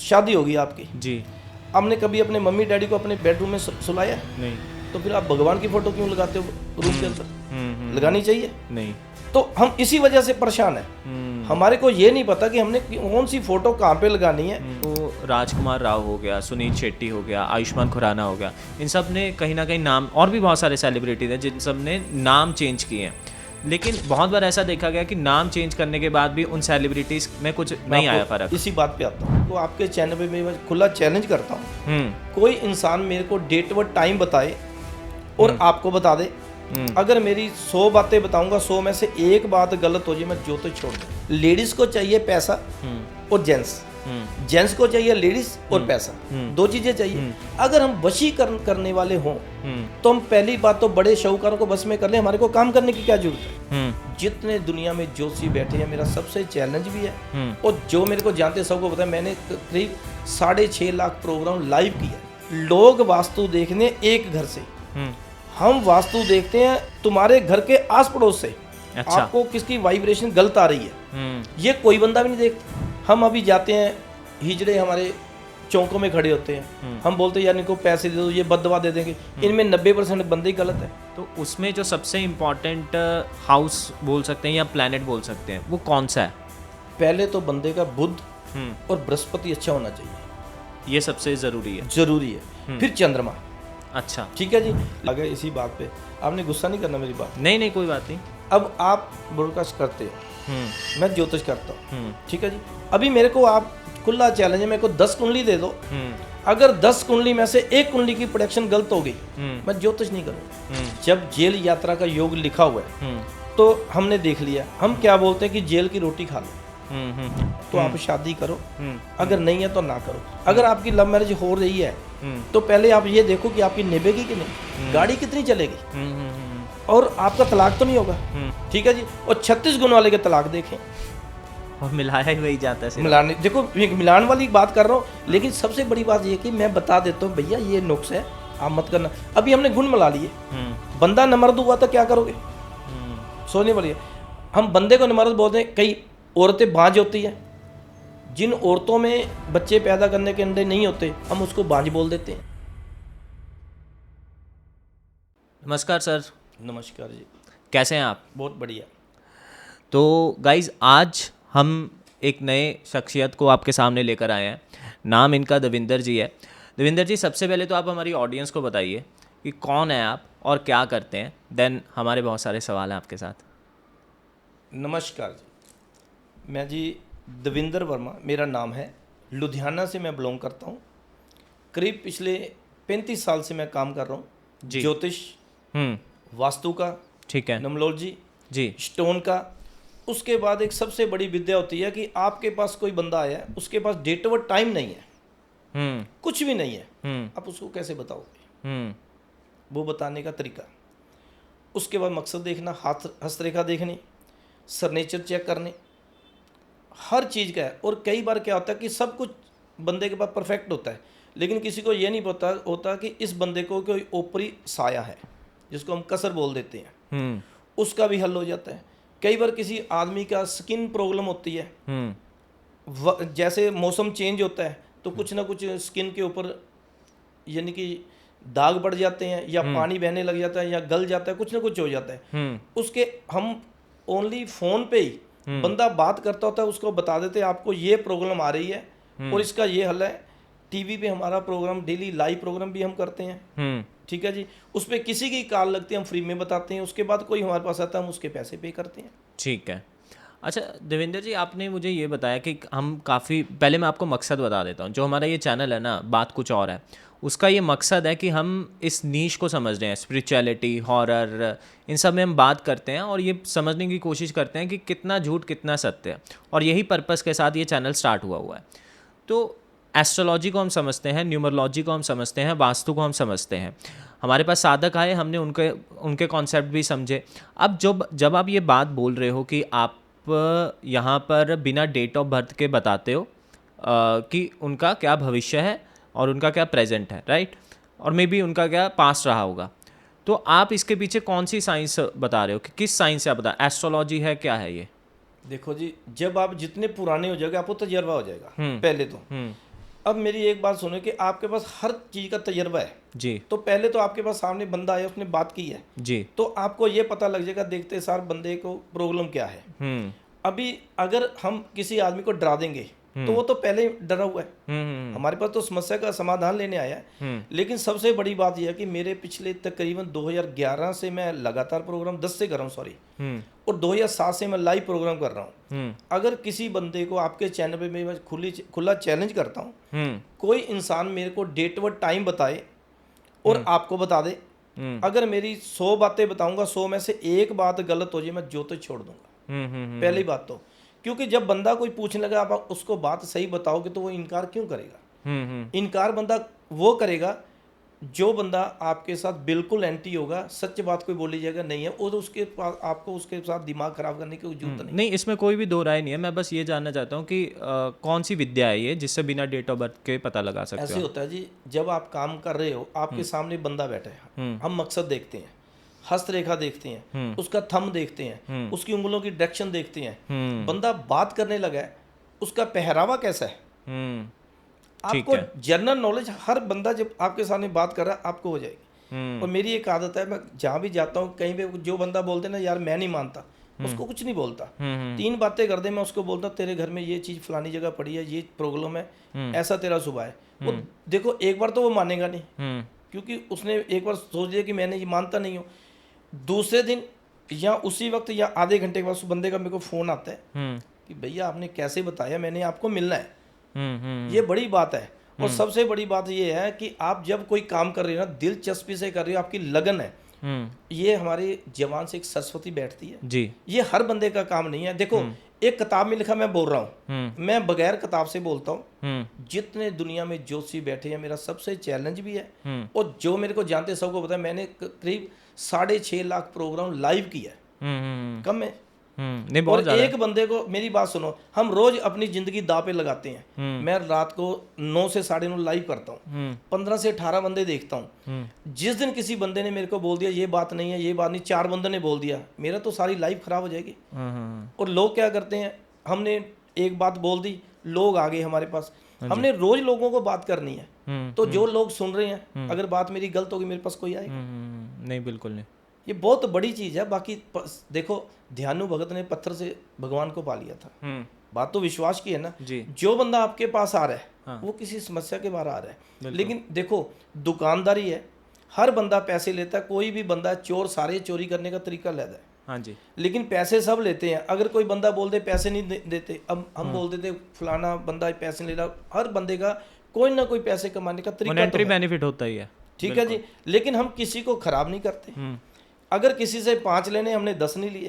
शादी होगी आपकी जी। आपने कभी अपने मम्मी डैडी को अपने बेडरूम में सुलाया? नहीं। तो फिर आप भगवान की फोटो क्यों लगाते हो रूम के अंदर? लगानी चाहिए। नहीं। तो हम इसी वजह से परेशान हैं। हमारे को ये नहीं पता कि हमने कौन सी फोटो कहाँ पे लगानी है। तो राजकुमार राव हो गया, सुनील शेट्टी हो गया, आयुष्मान खुराना हो गया, इन सब ने कहीं ना कहीं नाम, और भी बहुत सारे सेलिब्रिटीज हैं जिन सब ने नाम चेंज किए हैं, लेकिन बहुत बार ऐसा देखा गया कि नाम चेंज करने के बाद भी उन सेलिब्रिटीज में कुछ नहीं आया फर्क। इसी बात पे आता हूँ, तो आपके चैनल पे मैं खुला चैलेंज करता हूँ, कोई इंसान मेरे को डेट व टाइम बताए और आपको बता दे, अगर मेरी 100 बातें बताऊंगा 100 में से एक बात गलत हो जाए मैं ज्योतिष छोड़ दूं। लेडीज को चाहिए पैसा और जेंट्स को चाहिए लेडीज और पैसा, दो चीजें चाहिए। अगर हम वशीकरण करने वाले हों तो हम पहली बात तो बड़े शाहूकारों को बस में कर ले, हमारे को काम करने की क्या जरूरत है। जितने दुनिया में जोशी बैठे हैं, मेरा सबसे चैलेंज भी है और जो मेरे को जानते सबको पता है, मैंने करीब 6.5 लाख प्रोग्राम लाइव किया। लोग वास्तु देखने एक घर से, हम वास्तु देखते हैं तुम्हारे घर के आस पड़ोस से। अच्छा। आपको किसकी वाइब्रेशन गलत आ रही है ये कोई बंदा भी नहीं देखता। हम अभी जाते हैं, हिजड़े हमारे चौकों में खड़े होते हैं, हम बोलते हैं यार इनको पैसे दे दो, ये बददुआ दे देंगे, इनमें 90% बंदे ही गलत है। तो उसमें जो सबसे इम्पोर्टेंट हाउस बोल सकते हैं या प्लैनेट बोल सकते हैं, वो कौन सा है? पहले तो बंदे का बुध और बृहस्पति अच्छा होना चाहिए, ये सबसे ज़रूरी है। फिर चंद्रमा। अच्छा, ठीक है जी। अगर इसी बात पे आपने गुस्सा नहीं करना मेरी बात। नहीं कोई बात नहीं। अब आप ब्रॉडकास्ट करते हो, मैं ज्योतिष करता हूँ, ठीक है जी। अभी मेरे को आप खुला चैलेंज है, मेरे को 10 कुंडली दे दो, अगर 10 कुंडली में से एक कुंडली की प्रोडक्शन गलत हो गई मैं ज्योतिष नहीं करूँगा। जब जेल यात्रा का योग लिखा हुआ है तो हमने देख लिया, हम क्या बोलते हैं कि जेल की रोटी खा लो, तो आप शादी करो, अगर नहीं है तो ना करो। अगर आपकी लव मैरिज हो रही है तो पहले आप ये देखो कि आपकी निभेगी कि नहीं, गाड़ी कितनी चलेगी, और आपका तलाक तो नहीं होगा, ठीक है जी। और 36 गुण वाले के तलाक देखें, और मिलाया ही वही जाता है। मिलाने देखो, एक मिलान वाली बात कर रहा हूँ, लेकिन सबसे बड़ी बात ये कि मैं बता देता हूँ भैया ये नुक्स है, आप मत करना। अभी हमने गुण मिला लिए, बंदा नमर्द हुआ तो क्या करोगे, सोने वाली। हम बंदे को नमर्द बोलते हैं, कई औरतें बांझ होती है, जिन औरतों में बच्चे पैदा करने के अंडे नहीं होते हम उसको बांझ बोल देते हैं। नमस्कार सर। नमस्कार जी, कैसे हैं आप? बहुत बढ़िया। तो गाइज आज हम एक नए शख्सियत को आपके सामने लेकर आए हैं, नाम इनका देविंदर जी है। देविंदर जी, सबसे पहले तो आप हमारी ऑडियंस को बताइए कि कौन है आप और क्या करते हैं, देन हमारे बहुत सारे सवाल हैं आपके साथ। नमस्कार जी, मैं जी देविंदर वर्मा मेरा नाम है, लुधियाना से मैं बिलोंग करता हूँ। करीब पिछले 35 साल से मैं काम कर रहा हूँ ज्योतिष, वास्तु का, ठीक है, न्यूमरोलॉजी जी, स्टोन का। उसके बाद एक सबसे बड़ी विद्या होती है कि आपके पास कोई बंदा आया है, उसके पास डेट ऑफ टाइम नहीं है, कुछ भी नहीं है, आप उसको कैसे बताओगे, वो बताने का तरीका। उसके बाद मकसद देखना, हाथ हस्तरेखा देखनी, सिग्नेचर चेक करने, हर चीज़ का है। और कई बार क्या होता है कि सब कुछ बंदे के पास परफेक्ट होता है, लेकिन किसी को ये नहीं पता होता कि इस बंदे को कोई ऊपरी साया है जिसको हम कसर बोल देते हैं, उसका भी हल हो जाता है। कई बार किसी आदमी का स्किन प्रॉब्लम होती है, जैसे मौसम चेंज होता है तो कुछ ना कुछ स्किन के ऊपर यानी कि दाग बढ़ जाते हैं, या पानी बहने लग जाता है, या गल जाता है, कुछ ना कुछ हो जाता है। उसके हम ओनली फ़ोन पे ही बंदा बात करता होता है, उसको बता देते हैं आपको ये प्रॉब्लम आ रही है और इसका ये हल है। टीवी पे हमारा प्रोग्राम डेली लाइव प्रोग्राम भी हम करते हैं, ठीक है जी। उस पर किसी की कॉल लगती है हम फ्री में बताते हैं, उसके बाद कोई हमारे पास आता है हम उसके पैसे पे करते हैं, ठीक है। अच्छा देवेंद्र जी, आपने मुझे ये बताया कि हम काफ़ी पहले, मैं आपको मकसद बता देता हूँ। जो हमारा ये चैनल है ना, बात कुछ और है, उसका ये मकसद है कि हम इस नीश को समझ रहे हैं, स्पिरिचुअलिटी, हॉरर, इन सब में हम बात करते हैं और ये समझने की कोशिश करते हैं कि कितना झूठ कितना सत्य है, और यही पर्पस के साथ ये चैनल स्टार्ट हुआ है। तो एस्ट्रोलॉजी को हम समझते हैं, न्यूमरोलॉजी को हम समझते हैं, वास्तु को हम समझते हैं। हमारे पास साधक आए, हमने उनके कॉन्सेप्ट भी समझे। अब जब आप ये बात बोल रहे हो कि आप यहाँ पर बिना डेट ऑफ बर्थ के बताते हो कि उनका क्या भविष्य है और उनका क्या प्रेजेंट है, राइट, और मे बी उनका क्या पास्ट रहा होगा, तो आप इसके पीछे कौन सी साइंस बता रहे हो, कि किस साइंस से आप बता, एस्ट्रोलॉजी है, क्या है ये? देखो जी, जब आप जितने पुराने हो जाएगा आपको तजर्बा हो जाएगा। पहले तो अब मेरी एक बात सुनो कि आपके पास हर चीज़ का तजर्बा है, जी तो पहले तो आपके पास सामने बंदा आया, उसने बात की है, जी। तो आपको ये पता लग जाएगा देखते सार बंदे को प्रॉब्लम क्या है। अभी अगर हम किसी आदमी को डरा देंगे तो वो तो पहले ही डरा हुआ है, हमारे पास तो समस्या का समाधान लेने आया है। लेकिन सबसे बड़ी बात यह है कि मेरे पिछले तकरीबन 2011 से मैं लगातार प्रोग्राम 10 से कर रहा हूँ, सॉरी, और 2007 से मैं लाइव प्रोग्राम कर रहा हूँ। अगर किसी बंदे को आपके चैनल पे मैं खुला चैलेंज करता हूँ, कोई इंसान मेरे को डेट व टाइम बताए और आपको बता दे, अगर मेरी 100 बातें बताऊंगा, 100 में से एक बात गलत हो जाए मैं जो तो छोड़ दूंगा। पहली बात तो, क्योंकि जब बंदा कोई पूछने लगा आप उसको बात सही बताओगे तो वो इनकार क्यों करेगा? इनकार बंदा वो करेगा जो बंदा आपके साथ बिल्कुल एंटी होगा, सच बात कोई बोली जाएगा नहीं है, और उसके पास आपको उसके साथ दिमाग खराब करने की जरूरत नहीं। नहीं, इसमें कोई भी दो राय नहीं है। मैं बस ये जानना चाहता हूँ कि कौन सी विद्या है ये जिससे बिना डेट ऑफ बर्थ के पता लगा सकते ऐसे हो? होता है जी, जब आप काम कर रहे हो, आपके सामने बंदा बैठा है, हम मकसद देखते हैं, हस्तरेखा देखते हैं, उसका थंब देखते हैं, उसकी उंगलों की डायरेक्शन देखते हैं, बंदा बात करने लगा है, उसका पहरावा कैसा है, आपको जनरल नॉलेज, हर बंदा जब आपके सामने बात कर रहा है आपको हो जाएगी। और मेरी एक आदत है, मैं जहाँ भी जाता हूँ कहीं पे जो बंदा बोलते ना यार मैं नहीं मानता, उसको कुछ नहीं बोलता, 3 बातें कर दे, मैं उसको बोलता तेरे घर में ये चीज़ फलानी जगह पड़ी है, ये प्रॉब्लम है, ऐसा तेरा सुबह है। वो देखो एक बार तो वो मानेगा नहीं, क्योंकि उसने एक बार सोच लिया कि मैंने ये मानता नहीं हूँ। दूसरे दिन या उसी वक्त या आधे घंटे के बाद उस बंदे का मेरे को फ़ोन आता है कि भैया आपने कैसे बताया, मैंने आपको मिलना है। ये बड़ी बात है। और सबसे बड़ी बात ये है कि आप जब कोई काम कर रहे हो ना, दिलचस्पी से कर रहे हो, आपकी लगन है, ये हमारे जवान से एक सरस्वती बैठती है जी। ये हर बंदे का काम नहीं है। देखो एक किताब में लिखा, मैं बोल रहा हूँ, मैं बगैर किताब से बोलता हूँ। जितने दुनिया में जोशी बैठे हैं, मेरा सबसे चैलेंज भी है, और जो मेरे को जानते सबको पता है, मैंने करीब 6.5 लाख प्रोग्राम लाइव किया है, कम है। नहीं, और एक बंदे को, मेरी बात सुनो, हम रोज अपनी जिंदगी दांव पे लगाते हैं। मैं रात को 9 से 9:30 लाइव करता हूँ, 15 से 18 बंदे देखता हूँ। जिस दिन किसी बंदे ने मेरे को बोल दिया ये बात नहीं है, ये बात नहीं, 4 बंदे ने बोल दिया, मेरा तो सारी लाइफ खराब हो जाएगी। और लोग क्या करते हैं, हमने एक बात बोल दी, लोग आ गए हमारे पास, हमने रोज लोगों को बात करनी है, तो जो लोग सुन रहे हैं, अगर बात मेरी गलत होगी मेरे पास कोई आएगा नहीं, बिल्कुल नहीं। ये बहुत बड़ी चीज़ है। बाकी देखो, ध्यानु भगत ने पत्थर से भगवान को पा लिया था, बात तो विश्वास की है ना जी। जो बंदा आपके पास आ रहा है वो किसी समस्या के बाहर आ रहा है। लेकिन देखो दुकानदारी है, हर बंदा पैसे लेता है, कोई भी बंदा, चोर सारे चोरी करने का तरीका लेता है, हाँ जी, लेकिन पैसे सब लेते हैं। अगर कोई बंदा बोल दे पैसे नहीं देते, अब हम बोल देते फलाना बंदा पैसे ले रहा, हर बंदे का कोई ना कोई पैसे कमाने का तरीका मॉनेटरी बेनिफिट होता ही है, ठीक है जी। लेकिन हम किसी को खराब नहीं करते। अगर किसी से 5 लेने, हमने 10 नहीं लिए,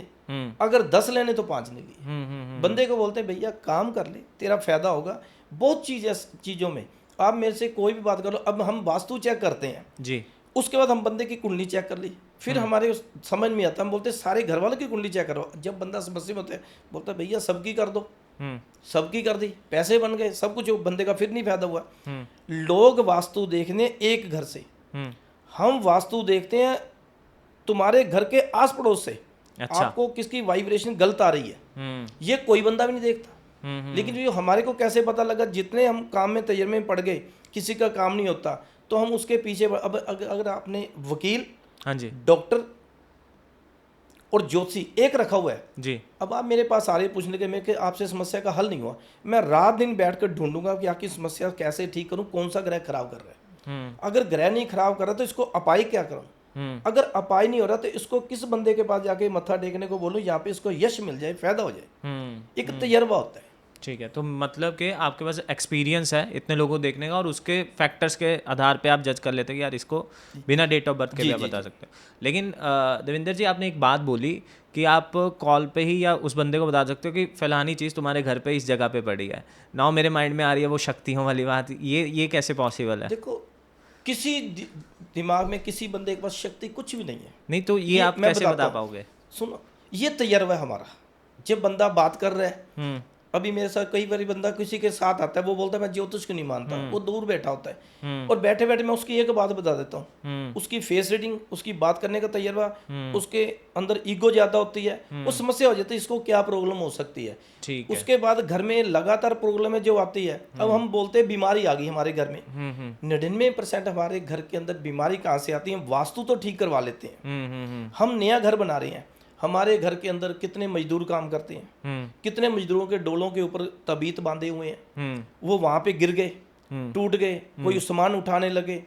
अगर 10 लेने तो 5 नहीं लिए। बंदे को बोलते हैं भैया काम कर ले, तेरा फायदा होगा। बहुत चीज़ों में आप मेरे से कोई भी बात कर लो। अब हम वास्तु चेक करते हैं जी, उसके बाद हम बंदे की कुंडली चेक कर ली, फिर हमारे समझ में आता, हम बोलते सारे घर वालों की कुंडली चेक करो। जब बंदा समस्या में होता है बोलता भैया सबकी कर दो, सबकी कर दी, पैसे बन गए, सब कुछ, बंदे का फिर नहीं फायदा हुआ। लोग वास्तु देखने एक घर से, हम वास्तु देखते हैं तुम्हारे घर के आस पड़ोस से। अच्छा। आपको किसकी वाइब्रेशन गलत आ रही है ये कोई बंदा भी नहीं देखता। लेकिन ये हमारे को कैसे पता लगा, जितने हम काम में तजर्बे में पड़ गए, किसी का काम नहीं होता तो हम उसके पीछे। अब अगर आपने वकील, हाँ जी, डॉक्टर और ज्योतिषी एक रखा हुआ है जी, अब आप मेरे पास आ रहे पूछने के मैं कि आपसे समस्या का हल नहीं हुआ, मैं रात दिन बैठकर ढूंढूंगा कि आपकी समस्या कैसे ठीक करूं, कौन सा ग्रह खराब कर रहा है। अगर ग्रह नहीं खराब कर रहा तो इसको अपाई क्या करूं, अगर अपाई नहीं हो रहा तो इसको किस बंदे के पास जाके मत्था टेकने को बोलूं यहाँ पे इसको यश मिल जाए, फायदा हो जाए। एक तजर्बा होता है। ठीक है, तो मतलब कि आपके पास एक्सपीरियंस है इतने लोगों को देखने का, और उसके फैक्टर्स के आधार पे आप जज कर लेते हैं कि यार इसको बिना डेट ऑफ बर्थ के भी आप बता सकते हो। लेकिन देवेंद्र जी, आपने एक बात बोली कि आप कॉल पे ही या उस बंदे को बता सकते हो कि फलानी चीज़ तुम्हारे घर पे इस जगह पे पड़ी है। नाउ मेरे माइंड में आ रही है वो शक्तियों वाली बात, ये कैसे पॉसिबल है? देखो किसी दिमाग में किसी बंदे के पास शक्ति कुछ भी नहीं है। नहीं तो ये आप कैसे बता पाओगे? सुनो, ये तजर्बा है हमारा। जब बंदा बात कर रहा है अभी मेरे साथ कई बार बंदा किसी के साथ आता है, वो बोलता है मैं ज्योतिष को नहीं मानता, वो दूर बैठा होता है, और बैठे बैठे मैं उसकी एक बात बता देता हूँ, उसकी फेस रीडिंग, उसकी बात करने का तजर्बा, उसके अंदर ईगो ज्यादा होती है, वो समस्या हो जाती है, इसको क्या प्रॉब्लम हो सकती है। ठीक है। उसके बाद घर में लगातार प्रॉब्लम जो आती है, अब हम बोलते हैं बीमारी आ गई हमारे घर में, 99% हमारे घर के अंदर बीमारी कहाँ से आती है? वास्तु तो ठीक करवा लेते हैं, हम नया घर बना रहे हैं, हमारे घर के अंदर कितने मजदूर काम करते हैं, कितने मजदूरों के डोलों के ऊपर तबीत बांधे हुए हैं, वो वहां पे गिर गए, टूट गए, कोई सामान उठाने लगे,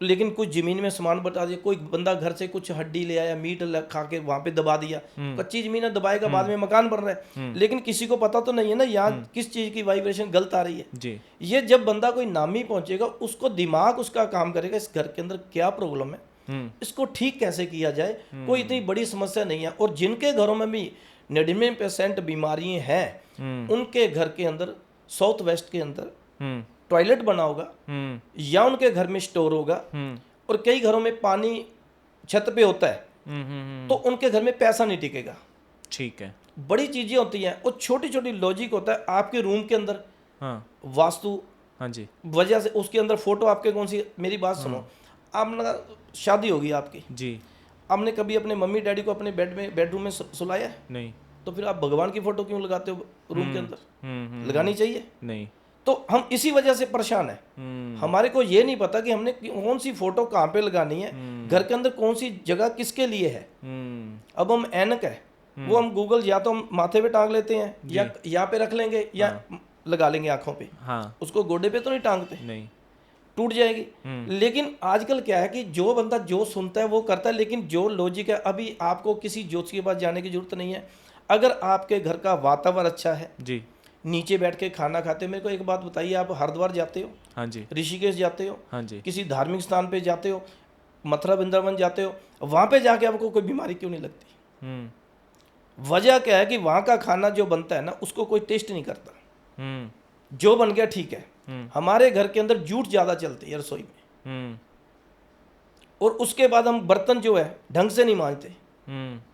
लेकिन कुछ जमीन में सामान बता दिया, कोई बंदा घर से कुछ हड्डी ले आया, मीट खा के वहां पे दबा दिया, कच्ची जमीन है, दबाएगा, बाद में मकान बन रहा है, लेकिन किसी को पता तो नहीं है ना यहाँ किस चीज की वाइब्रेशन गलत आ रही है जी। ये जब बंदा कोई नामी पहुंचेगा, उसको दिमाग उसका काम करेगा, इस घर के अंदर क्या प्रॉब्लम है, इसको ठीक कैसे किया जाए, कोई इतनी बड़ी समस्या नहीं है। और जिनके घरों में भी 99% बीमारियां हैं, उनके घर के अंदर साउथ वेस्ट के अंदर टॉयलेट बना होगा, या उनके घर में स्टोर होगा, और कई घरों में पानी छत पे होता है, तो उनके घर में पैसा नहीं टिकेगा। ठीक है। बड़ी चीजें होती हैं, और छोटी छोटी लॉजिक होता है आपके रूम के अंदर, हाँ वास्तु हाँ जी वजह से उसके अंदर फोटो आपके कौन सी, मेरी बात सुनो, आपने शादी होगी आपकी जी, आपने कभी अपने मम्मी डैडी को अपने बेडरूम में सुलाया है? नहीं। तो फिर आप भगवान की फोटो क्यों लगाते हो रूम के अंदर? लगानी चाहिए। नहीं। तो हम इसी वजह से परेशान है, हमारे को ये नहीं पता कि हमने कौन सी फोटो कहाँ पे लगानी है, घर के अंदर कौन सी जगह किसके लिए है। अब हम ऐनक है, वो हम गूगल या तो हम माथे पे टांग लेते हैं, या यहाँ पे रख लेंगे, या लगा लेंगे आंखों पे, हाँ। उसको गोडे पे तो नहीं टांगते, नहीं, टूट जाएगी। लेकिन आजकल क्या है कि जो बंदा जो सुनता है वो करता है, लेकिन जो लॉजिक है, अभी आपको किसी ज्योतिष के पास जाने की जरूरत नहीं है। अगर आपके घर का वातावरण अच्छा है जी, नीचे बैठ के खाना खाते हो, मेरे को एक बात बताइए, आप हरिद्वार जाते हो, हाँ जी, ऋषिकेश जाते हो, हाँ जी, किसी धार्मिक स्थान पे जाते हो, मथुरा वृंदावन जाते हो, वहां पे जाके आपको कोई बीमारी क्यों नहीं लगती? वजह क्या है कि वहां का खाना जो बनता है ना, उसको कोई टेस्ट नहीं करता, जो बन गया ठीक है। हमारे घर के अंदर जूठ ज्यादा चलती है रसोई में, और उसके बाद हम बर्तन जो है ढंग से नहीं मांजते,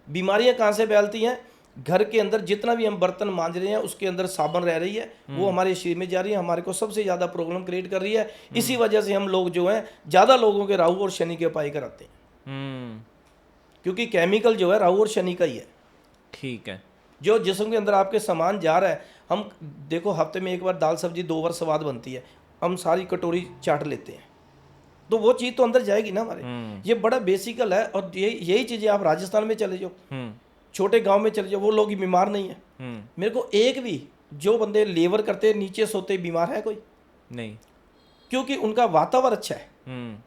बीमारियां कहां से फैलती हैं? घर के अंदर जितना भी हम बर्तन मांज रहे हैं उसके अंदर साबुन रह रही है, वो हमारे शरीर में जा रही है, हमारे को सबसे ज्यादा प्रॉब्लम क्रिएट कर रही है। इसी वजह से हम लोग जो हैं ज्यादा लोगों के राहु और शनि के उपाय कराते हैं, क्योंकि केमिकल जो है राहु और शनि का ही है। ठीक है। जो जिस्म के अंदर आपके सामान जा रहा है, हम देखो हफ्ते में एक बार दाल सब्जी 2 बार स्वाद बनती है, हम सारी कटोरी चाट लेते हैं, तो वो चीज़ तो अंदर जाएगी ना हमारे। ये बड़ा बेसिकल है, और यही चीज़ें आप राजस्थान में चले जाओ, छोटे गांव में चले जाओ, वो लोग बीमार नहीं है। मेरे को एक भी जो बंदे लेबर करते नीचे सोते बीमार है कोई नहीं, क्योंकि उनका वातावरण अच्छा है।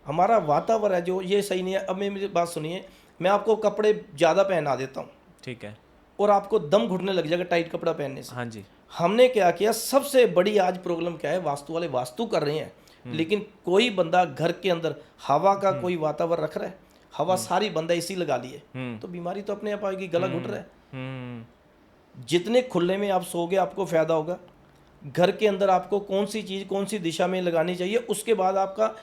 हमारा वातावरण है जो ये सही नहीं है। अब मेरी बात सुनिए, मैं आपको कपड़े ज़्यादा पहना देता हूँ, ठीक है, और आपको दम घुटने लग जाएगा टाइट कपड़ा पहनने से। हाँ जी। हमने क्या किया, सबसे बड़ी आज प्रॉब्लम क्या है, वास्तु वाले वास्तु कर रहे हैं, लेकिन कोई बंदा घर के अंदर हवा का कोई वातावरण रख रहा है, हवा सारी बंदा इसी लगा लिए, तो बीमारी तो अपने आप आएगी, गला घुट रहा है। जितने खुले में आप सोओगे आपको फायदा होगा। घर के अंदर आपको कौन सी चीज़ कौन सी दिशा में लगानी चाहिए, उसके बाद आपका,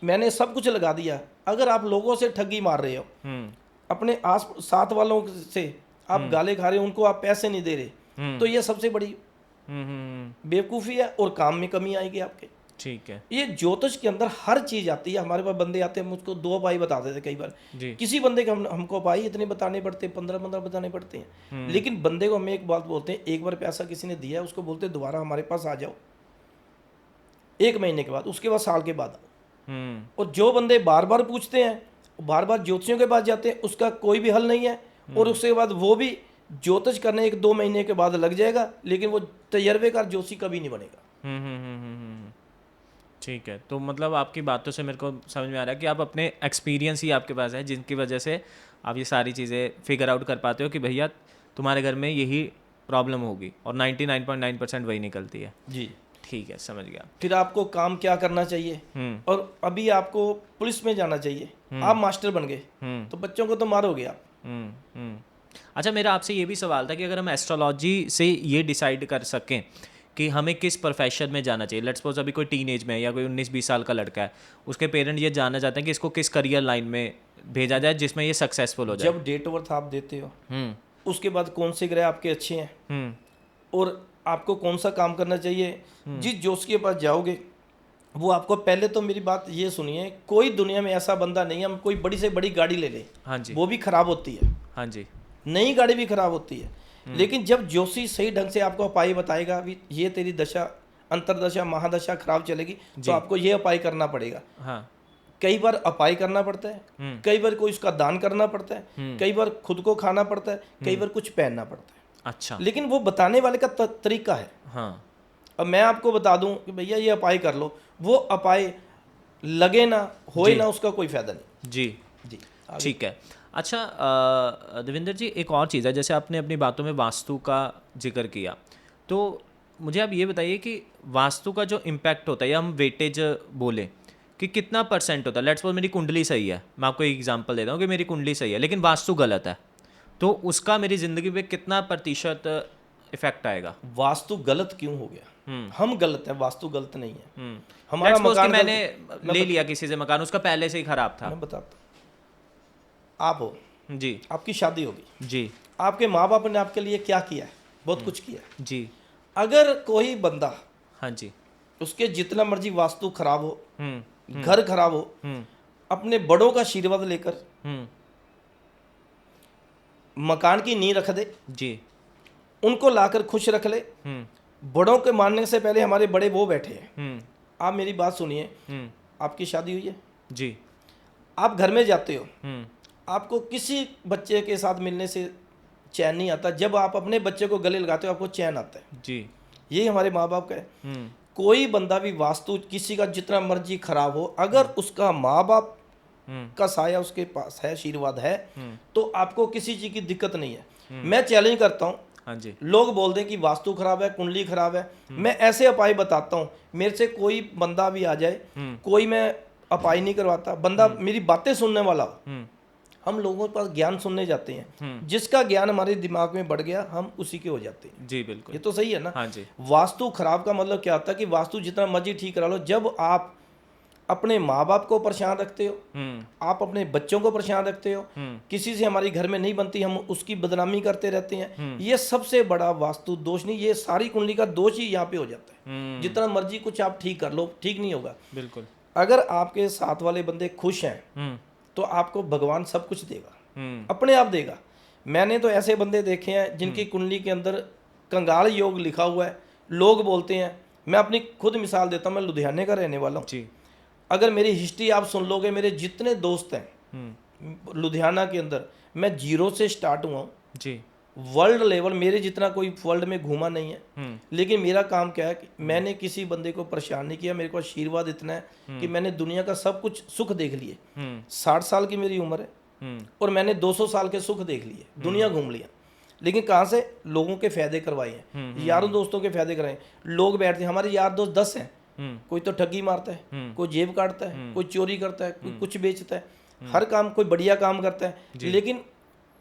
मैंने सब कुछ लगा दिया। अगर आप लोगों से ठगी मार रहे हो, अपने आस साथ वालों से आप गाले खा रहे हो, उनको आप पैसे नहीं दे रहे, तो ये सबसे बड़ी बेवकूफ़ी है, और काम में कमी आएगी आपके। ठीक है। ये ज्योतिष के अंदर हर चीज आती है। हमारे पास बंदे आते हैं, मुझको 2 उपाय बताते थे कई बार जी। किसी बंदे के हमको उपाय इतने बताने पड़ते, 15 बताने पड़ते हैं, लेकिन बंदे को हम एक बात बोलते हैं, एक बार पैसा किसी ने दिया है उसको बोलते हैं दोबारा हमारे पास आ जाओ 1 महीने के बाद, उसके बाद साल के बाद आओ। और जो बंदे बार बार पूछते हैं, बार बार ज्योतिषियों के पास जाते हैं, उसका कोई भी हल नहीं है, और उसके बाद वो भी ज्योतिष करने 1-2 महीने के बाद लग जाएगा, लेकिन वो तजर्बेकार ज्योतिषी कभी नहीं बनेगा। ठीक है। तो मतलब आपकी बातों से मेरे को समझ में आ रहा है कि आप अपने एक्सपीरियंस ही आपके पास है, जिनकी वजह से आप ये सारी चीज़ें फिगर आउट कर पाते हो कि भैया तुम्हारे घर में यही प्रॉब्लम होगी, और 99.9% वही निकलती है। जी, ठीक है, समझ गया। फिर आपको काम क्या करना चाहिए, और अभी आपको पुलिस में जाना चाहिए, आप मास्टर बन गए तो बच्चों को तो मारोगे आप। अच्छा, मेरा आपसे ये भी सवाल था कि अगर हम एस्ट्रोलॉजी से ये डिसाइड कर सकें कि हमें किस प्रोफेशन में जाना चाहिए, लेट्स सपोज अभी कोई टीनेज में है या कोई 19-20 साल का लड़का है, उसके पेरेंट ये जानना चाहते हैं कि इसको किस करियर लाइन में भेजा जाए जिसमें ये सक्सेसफुल हो जाए। जब डेट ऑफ बर्थ आप देते हो, उसके बाद कौन से ग्रह आपके अच्छे हैं, और आपको कौन सा काम करना चाहिए, जिस जोश के पास जाओगे वो आपको, पहले तो मेरी बात ये सुनिए, कोई दुनिया में ऐसा बंदा नहीं है, हम कोई बड़ी से बड़ी गाड़ी ले लें, हाँ जी, वो भी खराब होती है, हाँ जी, नई गाड़ी भी खराब होती है। लेकिन जब जोशी सही ढंग से आपको उपाय बताएगा, भी ये तेरी दशा, अंतरदशा, महादशा खराब चलेगी, तो आपको ये उपाय करना पड़ेगा। हाँ, कई बार उपाय करना पड़ता है, कई बार कोई उसका दान करना पड़ता है, कई बार खुद को खाना पड़ता है, कई बार कुछ पहनना पड़ता है, अच्छा, लेकिन वो बताने वाले का तरीका है। हाँ, अब मैं आपको बता दूं कि भैया ये उपाय कर लो, वो उपाय लगे ना होए ना, उसका कोई फायदा नहीं। जी, जी, ठीक है। अच्छा देवेंद्र जी, एक और चीज़ है, जैसे आपने अपनी बातों में वास्तु का जिक्र किया, तो मुझे आप ये बताइए कि वास्तु का जो इम्पैक्ट होता है, या हम वेटेज बोले कि कितना परसेंट होता है। लेट्स सपोज मेरी कुंडली सही है, मैं आपको एक एग्जांपल देता हूँ कि मेरी कुंडली सही है लेकिन वास्तु गलत है, तो उसका मेरी ज़िंदगी पे कितना प्रतिशत इफेक्ट आएगा? वास्तु गलत क्यों हो गया? हम गलत है, वास्तु गलत नहीं है। हमारा लेट्स सपोज कि मकान मैंने ले लिया किसी से मकान, उसका पहले से ही खराब था। मैं बताता हूँ, आप हो, जी, आपकी शादी होगी, जी, आपके माँ बाप ने आपके लिए क्या किया है? बहुत कुछ किया है। जी, अगर कोई बंदा, हाँ जी, उसके जितना मर्जी वास्तु खराब हो, हम्म, घर खराब हो, अपने बड़ों का आशीर्वाद लेकर हम्म, मकान की नींव रख दे, जी, उनको लाकर खुश रख ले। बड़ों के मानने से पहले हमारे बड़े वो बैठे हैं। आप मेरी बात सुनिए, आपकी शादी हुई है, जी, आप घर में जाते हो, आपको किसी बच्चे के साथ मिलने से चैन नहीं आता, जब आप अपने बच्चे को गले लगाते हो आपको चैन आता है। जी, यही हमारे माँ बाप का है। कोई बंदा भी वास्तु किसी का जितना मर्जी खराब हो, अगर उसका माँ बाप का साया उसके पास है, आशीर्वाद है, तो आपको किसी चीज़ की दिक्कत नहीं है। मैं चैलेंज करता हूँ, हाँ जी, लोग बोल दें कि वास्तु खराब है, कुंडली खराब है, मैं ऐसे उपाय बताता हूँ, मेरे से कोई बंदा भी आ जाए, कोई मैं उपाय नहीं करवाता, बंदा मेरी बातें सुनने वाला हो। हम लोगों के पास ज्ञान सुनने जाते हैं, जिसका ज्ञान हमारे दिमाग में बढ़ गया हम उसी के हो जाते हैं। जी, बिल्कुल, ये तो सही है ना। हाँ जी, वास्तु खराब का मतलब क्या होता है कि वास्तु जितना मर्जी ठीक करा लो, जब आप अपने माँ बाप को परेशान रखते हो, आप अपने बच्चों को परेशान रखते हो, किसी से हमारी घर में नहीं बनती, हम उसकी बदनामी करते रहते हैं, ये सबसे बड़ा वास्तु दोष नहीं, ये सारी कुंडली का दोष ही यहाँ पे हो जाता है। जितना मर्जी कुछ आप ठीक कर लो, ठीक नहीं होगा। बिल्कुल, अगर आपके साथ वाले बंदे खुश हैं तो आपको भगवान सब कुछ देगा, अपने आप देगा। मैंने तो ऐसे बंदे देखे हैं जिनकी कुंडली के अंदर कंगाल योग लिखा हुआ है, लोग बोलते हैं, मैं अपनी खुद मिसाल देता हूँ, मैं लुधियाने का रहने वाला हूँ। जी, अगर मेरी हिस्ट्री आप सुन लोगे, मेरे जितने दोस्त हैं लुधियाना के अंदर, मैं जीरो से स्टार्ट हुआ हूँ। जी, वर्ल्ड लेवल मेरे जितना कोई वर्ल्ड में घूमा नहीं है, लेकिन मेरा काम क्या है कि मैंने किसी बंदे को परेशान नहीं किया। मेरे को आशीर्वाद इतना है कि मैंने दुनिया का सब कुछ सुख देख लिए। 60 साल की मेरी उम्र है और मैंने 200 साल के सुख देख लिए, दुनिया घूम लिया। लेकिन कहाँ से? लोगों के फायदे करवाए हैं, यारों दोस्तों के फायदे कराए। लोग बैठते हैं, हमारे यार दोस्त 10 हैं, कोई तो ठगी मारता है, कोई जेब काटता है, कोई चोरी करता है, कोई कुछ बेचता है, हर काम कोई बढ़िया काम करता है। लेकिन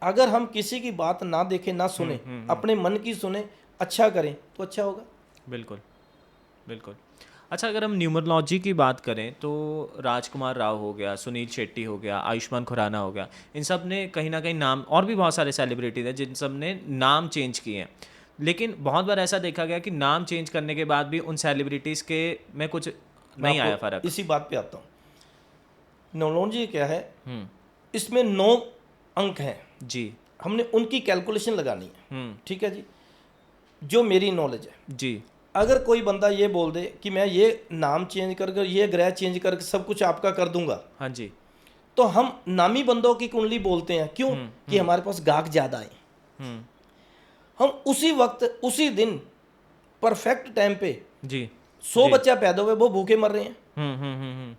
अगर हम किसी की बात ना देखें, ना सुने, अपने मन की सुने, अच्छा करें तो अच्छा होगा। बिल्कुल, बिल्कुल। अच्छा, अगर हम न्यूमरोलॉजी की बात करें तो राजकुमार राव हो गया, सुनील शेट्टी हो गया, आयुष्मान खुराना हो गया, इन सब ने कहीं ना कहीं नाम, और भी बहुत सारे सेलिब्रिटीज हैं जिन सब ने नाम चेंज किए हैं। लेकिन बहुत बार ऐसा देखा गया कि नाम चेंज करने के बाद भी उन सेलिब्रिटीज़ के में कुछ नहीं आया फ़र्क। इसी बात पे आता हूँ। न्यूमरोलॉजी क्या है, इसमें 9 अंक हैं जी, हमने उनकी कैलकुलेशन लगानी है। ठीक है जी, जो मेरी नॉलेज है जी, अगर कोई बंदा ये बोल दे कि मैं ये नाम चेंज कर ये ग्रह चेंज करके सब कुछ आपका कर दूंगा, हाँ जी, तो हम नामी बंदों की कुंडली बोलते हैं। क्यों? कि हमारे पास गाहक ज़्यादा आए। हम उसी वक्त उसी दिन परफेक्ट टाइम पे जी, 100 बच्चा पैदा हुए, वो भूखे मर रहे हैं।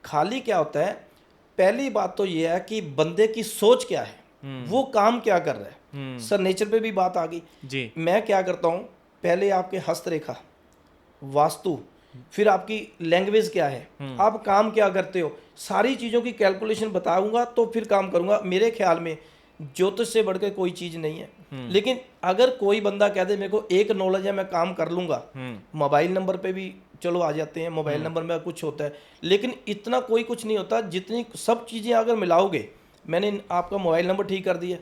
खाली क्या होता है, पहली बात तो ये है कि बंदे की सोच क्या है, वो काम क्या कर रहा है। सर नेचर पे भी बात आ गई जी, मैं क्या करता हूँ, पहले आपके हस्तरेखा, वास्तु, फिर आपकी लैंग्वेज क्या है, आप काम क्या करते हो, सारी चीज़ों की कैलकुलेशन बताऊंगा तो फिर काम करूंगा। मेरे ख्याल में ज्योतिष से बढ़कर कोई चीज़ नहीं है। लेकिन अगर कोई बंदा कह दे मेरे को एक नॉलेज है, मैं काम कर लूँगा, मोबाइल नंबर पे भी चलो आ जाते हैं, मोबाइल नंबर में कुछ होता है, लेकिन इतना कोई कुछ नहीं होता। जितनी सब चीज़ें अगर मिलाओगे, मैंने आपका मोबाइल नंबर ठीक कर दिया,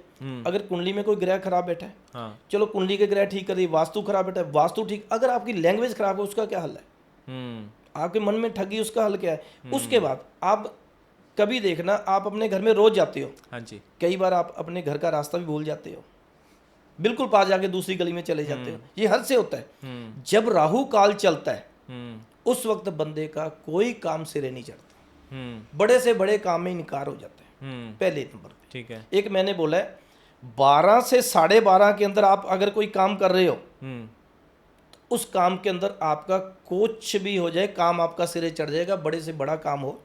अगर कुंडली में कोई ग्रह खराब बैठा है, हाँ। चलो कुंडली के ग्रह ठीक कर दिए, वास्तु खराब बैठा है, वास्तु ठीक, अगर आपकी लैंग्वेज खराब है उसका क्या हल है? आपके मन में ठगी, उसका हल क्या है? उसके बाद आप कभी देखना, आप अपने घर में रोज जाते हो, हाँ जी। कई बार आप अपने घर का रास्ता भी भूल जाते हो, बिल्कुल पास जाके दूसरी गली में चले जाते हो, ये हद से होता है। जब राहु काल चलता है उस वक्त बंदे का कोई काम सिरे नहीं चढ़ता, बड़े से बड़े काम में इनकार हो जाता है, पहले नंबर पे। ठीक है। एक मैंने बोला है 12 से 12:30 के अंदर आप अगर कोई काम कर रहे हो, उस काम के अंदर आपका कुछ भी हो जाए, काम आपका सिरे चढ़ जाएगा, बड़े से बड़ा काम हो।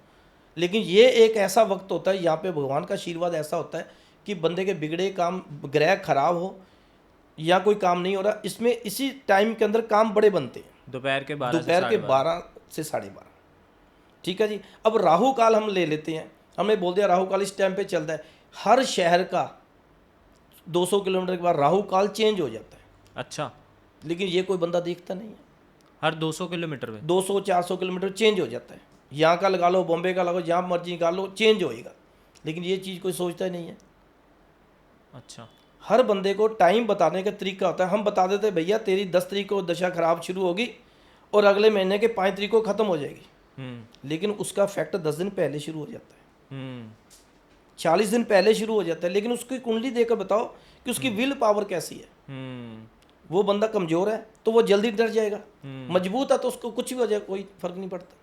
लेकिन ये एक ऐसा वक्त होता है, यहाँ पे भगवान का आशीर्वाद ऐसा होता है कि बंदे के बिगड़े काम, ग्रह खराब हो या कोई काम नहीं हो रहा, इसमें इसी टाइम के अंदर काम बड़े बनते हैं, दोपहर के 12 से 12:30। ठीक है जी। अब राहु काल हम ले लेते हैं, हमने बोल दिया राहु काल इस टाइम पे चलता है, हर शहर का 200 किलोमीटर के बाद राहु काल चेंज हो जाता है। अच्छा। लेकिन ये कोई बंदा देखता नहीं है। हर 200 किलोमीटर में 200-400 किलोमीटर चेंज हो जाता है, यहाँ का लगा लो, बॉम्बे का लगा लो, जहाँ मर्जी निकाल लो, चेंज होएगा। लेकिन ये चीज़ कोई सोचता ही नहीं है। अच्छा। हर बंदे को टाइम बताने का तरीका होता है। हम बता देते भैया तेरी 10 तारीख को दशा खराब शुरू होगी और अगले महीने के 5 तारीख को ख़त्म हो जाएगी, लेकिन उसका फैक्ट 10 दिन पहले शुरू हो जाता है, 40 दिन पहले शुरू हो जाता है। लेकिन उसकी कुंडली देकर बताओ कि उसकी विल पावर कैसी है। वो बंदा कमज़ोर है तो वो जल्दी डर जाएगा, मजबूत है तो उसको कुछ भी हो जाए कोई फ़र्क नहीं पड़ता।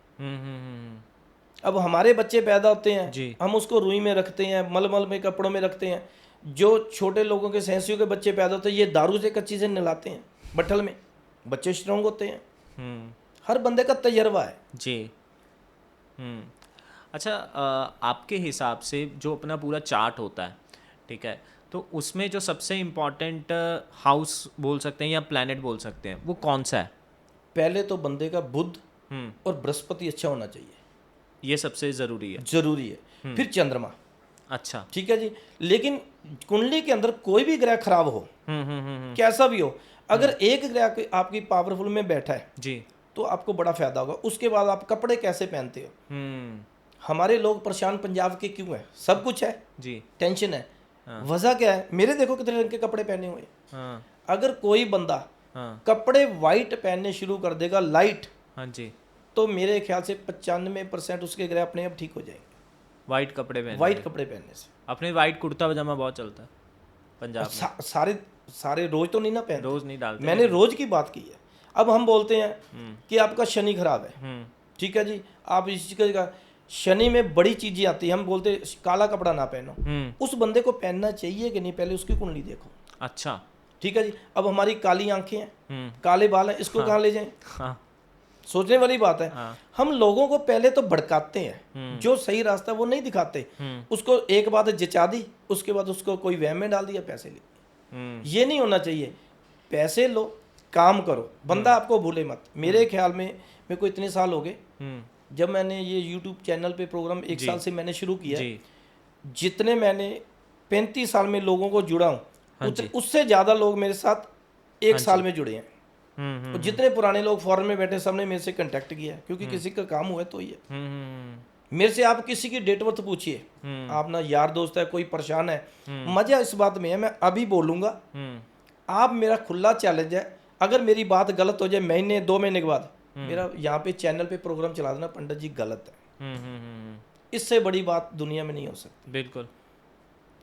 अब हमारे बच्चे पैदा होते हैं, हम उसको रुई में रखते हैं, मलमल में, कपड़ों में रखते हैं। जो छोटे लोगों के सैंसियों के बच्चे पैदा होते हैं, ये दारू से कच्ची से नहलाते हैं बट्ठल में, बच्चे स्ट्रांग होते हैं। हर बंदे का तजर्बा है जी। अच्छा, आपके हिसाब से जो अपना पूरा चार्ट होता है, ठीक है, तो उसमें जो सबसे इम्पोर्टेंट हाउस बोल सकते हैं या प्लैनेट बोल सकते हैं, वो कौन सा है? पहले तो बंदे का बुध और बृहस्पति अच्छा होना चाहिए, ये सबसे ज़रूरी है। जरूरी है। फिर चंद्रमा। अच्छा। ठीक है जी। लेकिन कुंडली के अंदर कोई भी ग्रह खराब हो, कैसा भी हो, अगर एक ग्रह आपकी पावरफुल में बैठा है जी, तो आपको बड़ा फायदा होगा। उसके बाद आप कपड़े कैसे पहनते हो। हमारे लोग परेशान पंजाब के क्यों है? सब कुछ है जी, टेंशन है। वजह क्या है? मेरे देखो कितने रंग के कपड़े पहने हुए। अगर कोई बंदा कपड़े वाइट पहनने शुरू कर देगा, लाइट, हाँ जी, तो मेरे ख्याल से 95% उसके ग्रह अपने आप ठीक हो जाएंगे। वाइट कपड़े पहने, वाइट कपड़े पहनने से। अपने वाइट कुर्ता पजामा बहुत चलता है पंजाब में। सारे रोज तो नहीं ना पहनते, रोज नहीं डालते, मैंने रोज की बात की है। अब हम बोलते हैं कि आपका शनि खराब है, ठीक है जी, आप इस चीज का शनि में बड़ी चीजें आती है, हम बोलते हैं काला कपड़ा ना पहनो। उस बंदे को पहनना चाहिए कि नहीं, पहले उसकी कुंडली देखो। अच्छा, ठीक है जी। अब हमारी काली आंखें हैं, काले बाल हैं, इसको कहाँ ले जाएं? हाँ, सोचने वाली बात है। हम लोगों को पहले तो भड़काते हैं, जो सही रास्ता वो नहीं दिखाते। उसको एक बात जचा दी, उसके बाद उसको कोई वहम में डाल दिया, पैसे ले। ये नहीं होना चाहिए। पैसे लो, काम करो, बंदा आपको भूले मत। मेरे ख्याल में मेरे को इतने साल हो गए, जब मैंने ये यूट्यूब चैनल पे प्रोग्राम 1 साल से मैंने शुरू किया, जितने मैंने 35 साल में लोगों को जुड़ा हूँ, उससे ज़्यादा लोग मेरे साथ 1 साल में जुड़े हैं। और जितने पुराने लोग फॉरेन में बैठे, सबने मेरे से कांटेक्ट किया, क्योंकि किसी का काम हुआ तो ये मेरे से आप किसी की डेट बर्थ पूछिए, आप ना यार दोस्त है, कोई परेशान है, मजा इस बात में है, मैं अभी बोलूँगा, आप मेरा खुला चैलेंज है, अगर मेरी बात गलत हो जाए महीने 2 महीने के बाद मेरा यहाँ पे चैनल पे प्रोग्राम चला देना, पंडित जी गलत है। इससे बड़ी बात दुनिया में नहीं हो सकती। बिल्कुल,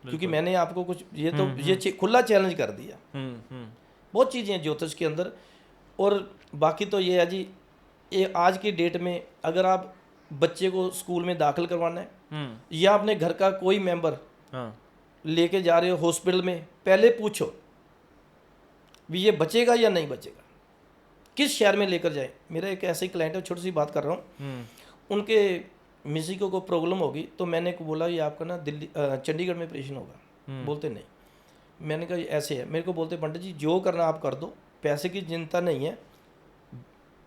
क्योंकि मैंने आपको कुछ ये खुला चैलेंज कर दिया। बहुत चीज़ें हैं ज्योतिष के अंदर। और बाकी तो ये है जी, ये आज की डेट में अगर आप बच्चे को स्कूल में दाखिल करवाना है या अपने घर का कोई मेंबर लेके जा रहे हो हॉस्पिटल में, पहले पूछो भी ये बचेगा या नहीं बचेगा, किस शहर में लेकर जाए। मेरा एक ऐसे ही क्लाइंट है, छोटी सी बात कर रहा हूँ, उनके मिसी को प्रॉब्लम होगी, तो मैंने को बोला ये आपका ना दिल्ली चंडीगढ़ में ऑपरेशन होगा। बोलते नहीं। मैंने कहा ऐसे है, मेरे को बोलते पंडित जी जो करना आप कर दो, पैसे की चिंता नहीं है,